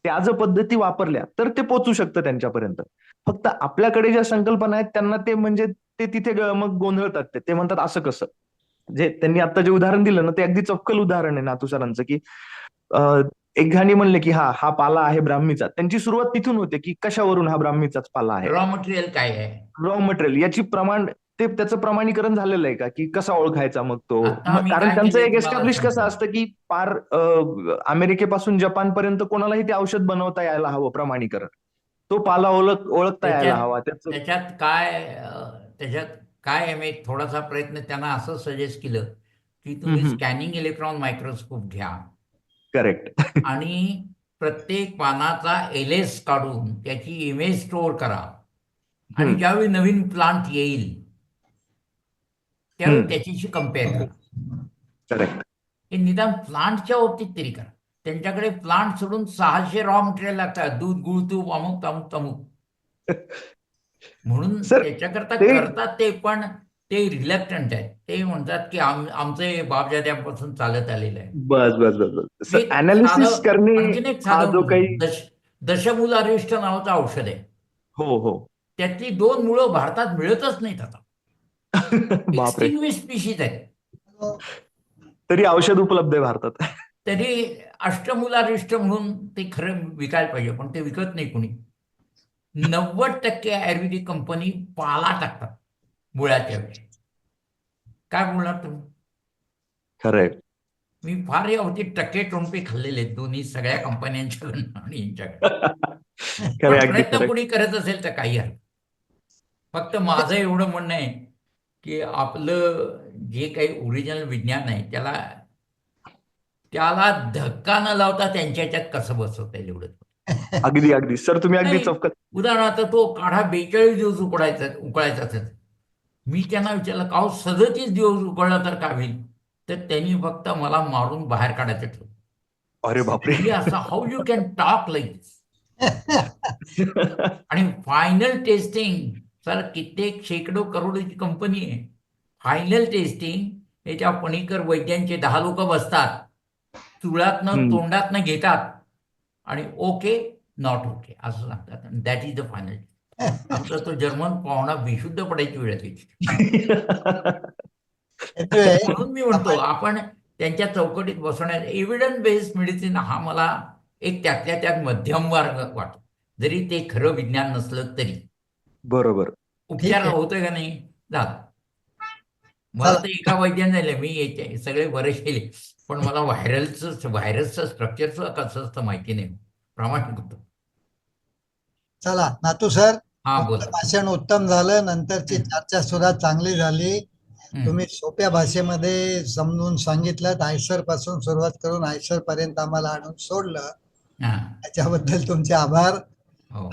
त्या जर पद्धती वापरल्या तर ते पोहोचू शकतं त्यांच्यापर्यंत. फक्त आपल्याकडे ज्या संकल्पना आहेत त्यांना ते म्हणजे ते तिथे मग गोंधळतात. ते म्हणतात असं कसं. जे त्यांनी आता जे उदाहरण दिलं ना, ते अगदी चपकल उदाहरण आहे नातू सरांचं, की एक घाणी म्हणले की हा हा पाला आहे ब्राह्मीचा. त्यांची सुरुवात तिथून होते की कशावरून हा ब्राह्मीचाच पाला आहे. रॉ मटेरियल काय आहे? रॉ मटेरियल याची प्रमाण, ते त्याचं प्रमाणीकरण झालेलं आहे का, की कसा ओळखायचा मग तो. आता मी कारण काय त्यांचं केलंय एक तुम्हाला एस्टॅब्लिश कसं सांगतो. असतं की पार अमेरिकेपासून जपानपर्यंत कोणालाही ते औषध बनवता यायला हवं प्रमाणीकरण. तो पाला ओळखता यायला त्याच्यात हवा त्याचं. त्याच्यात काय त्याच्यात काय आहे, मी एक थोडासा प्रयत्न त्यांना असं सजेस्ट केलं की तुम्ही स्कॅनिंग इलेक्ट्रॉन मायक्रोस्कोप घ्या करेक्ट. आणि प्रत्येक पानाचा एलएस काढून त्याची इमेज स्टोअर करा आणि ज्यावेळी नवीन प्लांट येईल त्यावेळी त्याच्याशी कम्पेअर करा. करेक्ट. हे निदान प्लांटच्या बाबतीत तरी करा. त्यांच्याकडे प्लांट सोडून 600 रॉ मटेरियल लागतात, दूध, गुळ, तूप, अमुक तमुक तमुक. म्हणून सर त्याच्याकरता ते करतात ते, पण ते रिलक्टंट आहेत. ते म्हणतात की आमचे बापजाद्यापासून चालत आलेलं आहे. बस बस बस बस मी सर, एक अनालिसिस साधं करणे आणखीन एक हा साधं जो काही. दशमूल अरिष्ट नावाचं औषध आहे. हो हो. त्यातली 2 मुळं भारतात मिळतच नाहीत आता. बापरे. एक्सटिंग्विश स्पीशीज आहेत. तरी औषध उपलब्ध आहे भारतात. तरी अष्टमूलारिष्ट म्हणून ते खरं विकायला पाहिजे, पण ते विकत नाही कोणी. 90% आयुर्वेदिक कंपनी पाला टाकतात मुळाच्या वेळी. काय बोलणार तुम्ही? खरंय. मी फार यावरती टक्के टोणपे खाल्लेले आहेत दोन्ही सगळ्या कंपन्यांच्याकडून आणि यांच्याकडून. खरंय, पण अगदी प्रयत्न खरंय. कोणी करत असेल तर काही हरकत. फक्त माझं एवढं म्हणणं आहे की आपलं जे काही ओरिजिनल विज्ञान आहे त्याला धक्का न लावता त्यांच्या ह्याच्यात कसं बसवता येईल एवढं. अगदी अगदी सर, तुम्ही अगदी नाही, चौकत. उदाहरणार्थ तो काढा 42 दिवस उकळायचा असेल. मी त्यांना विचारलं का 37 दिवस उकळला तर काय होईल? तर त्यांनी फक्त मला मारून बाहेर काढायचं ठरवलं. अरे बापरे. म्हणजे असं how you can talk like this. आणि फायनल टेस्टिंग सर कित्येक शेकडो करोडची कंपनी आहे. फायनल टेस्टिंग याच्या पणीकर वैद्यांचे 10 लोक बसतात, चुळातनं तोंडातनं घेतात आणि ओके नॉट ओके असं सांगतात. That is the final. आमचा तो जर्मन पाहुणा विशुद्ध पडायची वेळ त्याची. म्हणून मी म्हणतो आपण त्यांच्या चौकटीत बसवण्यात एव्हिडन्स बेस्ड मेडिसिन हा मला एक त्यातल्या त्यात मध्यम वर्ग वाटतो, जरी ते खरं विज्ञान नसलं तरी. बरोबर. उपचार होतोय का नाही झालं. मला तर एका वैद्याने झालं, मी याचे सगळे बरे केले, पण मला व्हायरसचं स्ट्रक्चरचं कसं असतं माहिती नाही. प्रामाणिक होतो. चला नातू सर, हा तुमचं बोला. भाषण उत्तम झालं. नंतरची चर्चा सुद्धा चांगली झाली. तुम्ही सोप्या भाषेमध्ये समजून सांगितलं. आयसर पासून सुरुवात करून आयसर पर्यंत आम्हाला आणून सोडलं. हा त्याच्याबद्दल तुमचे आभार. हो.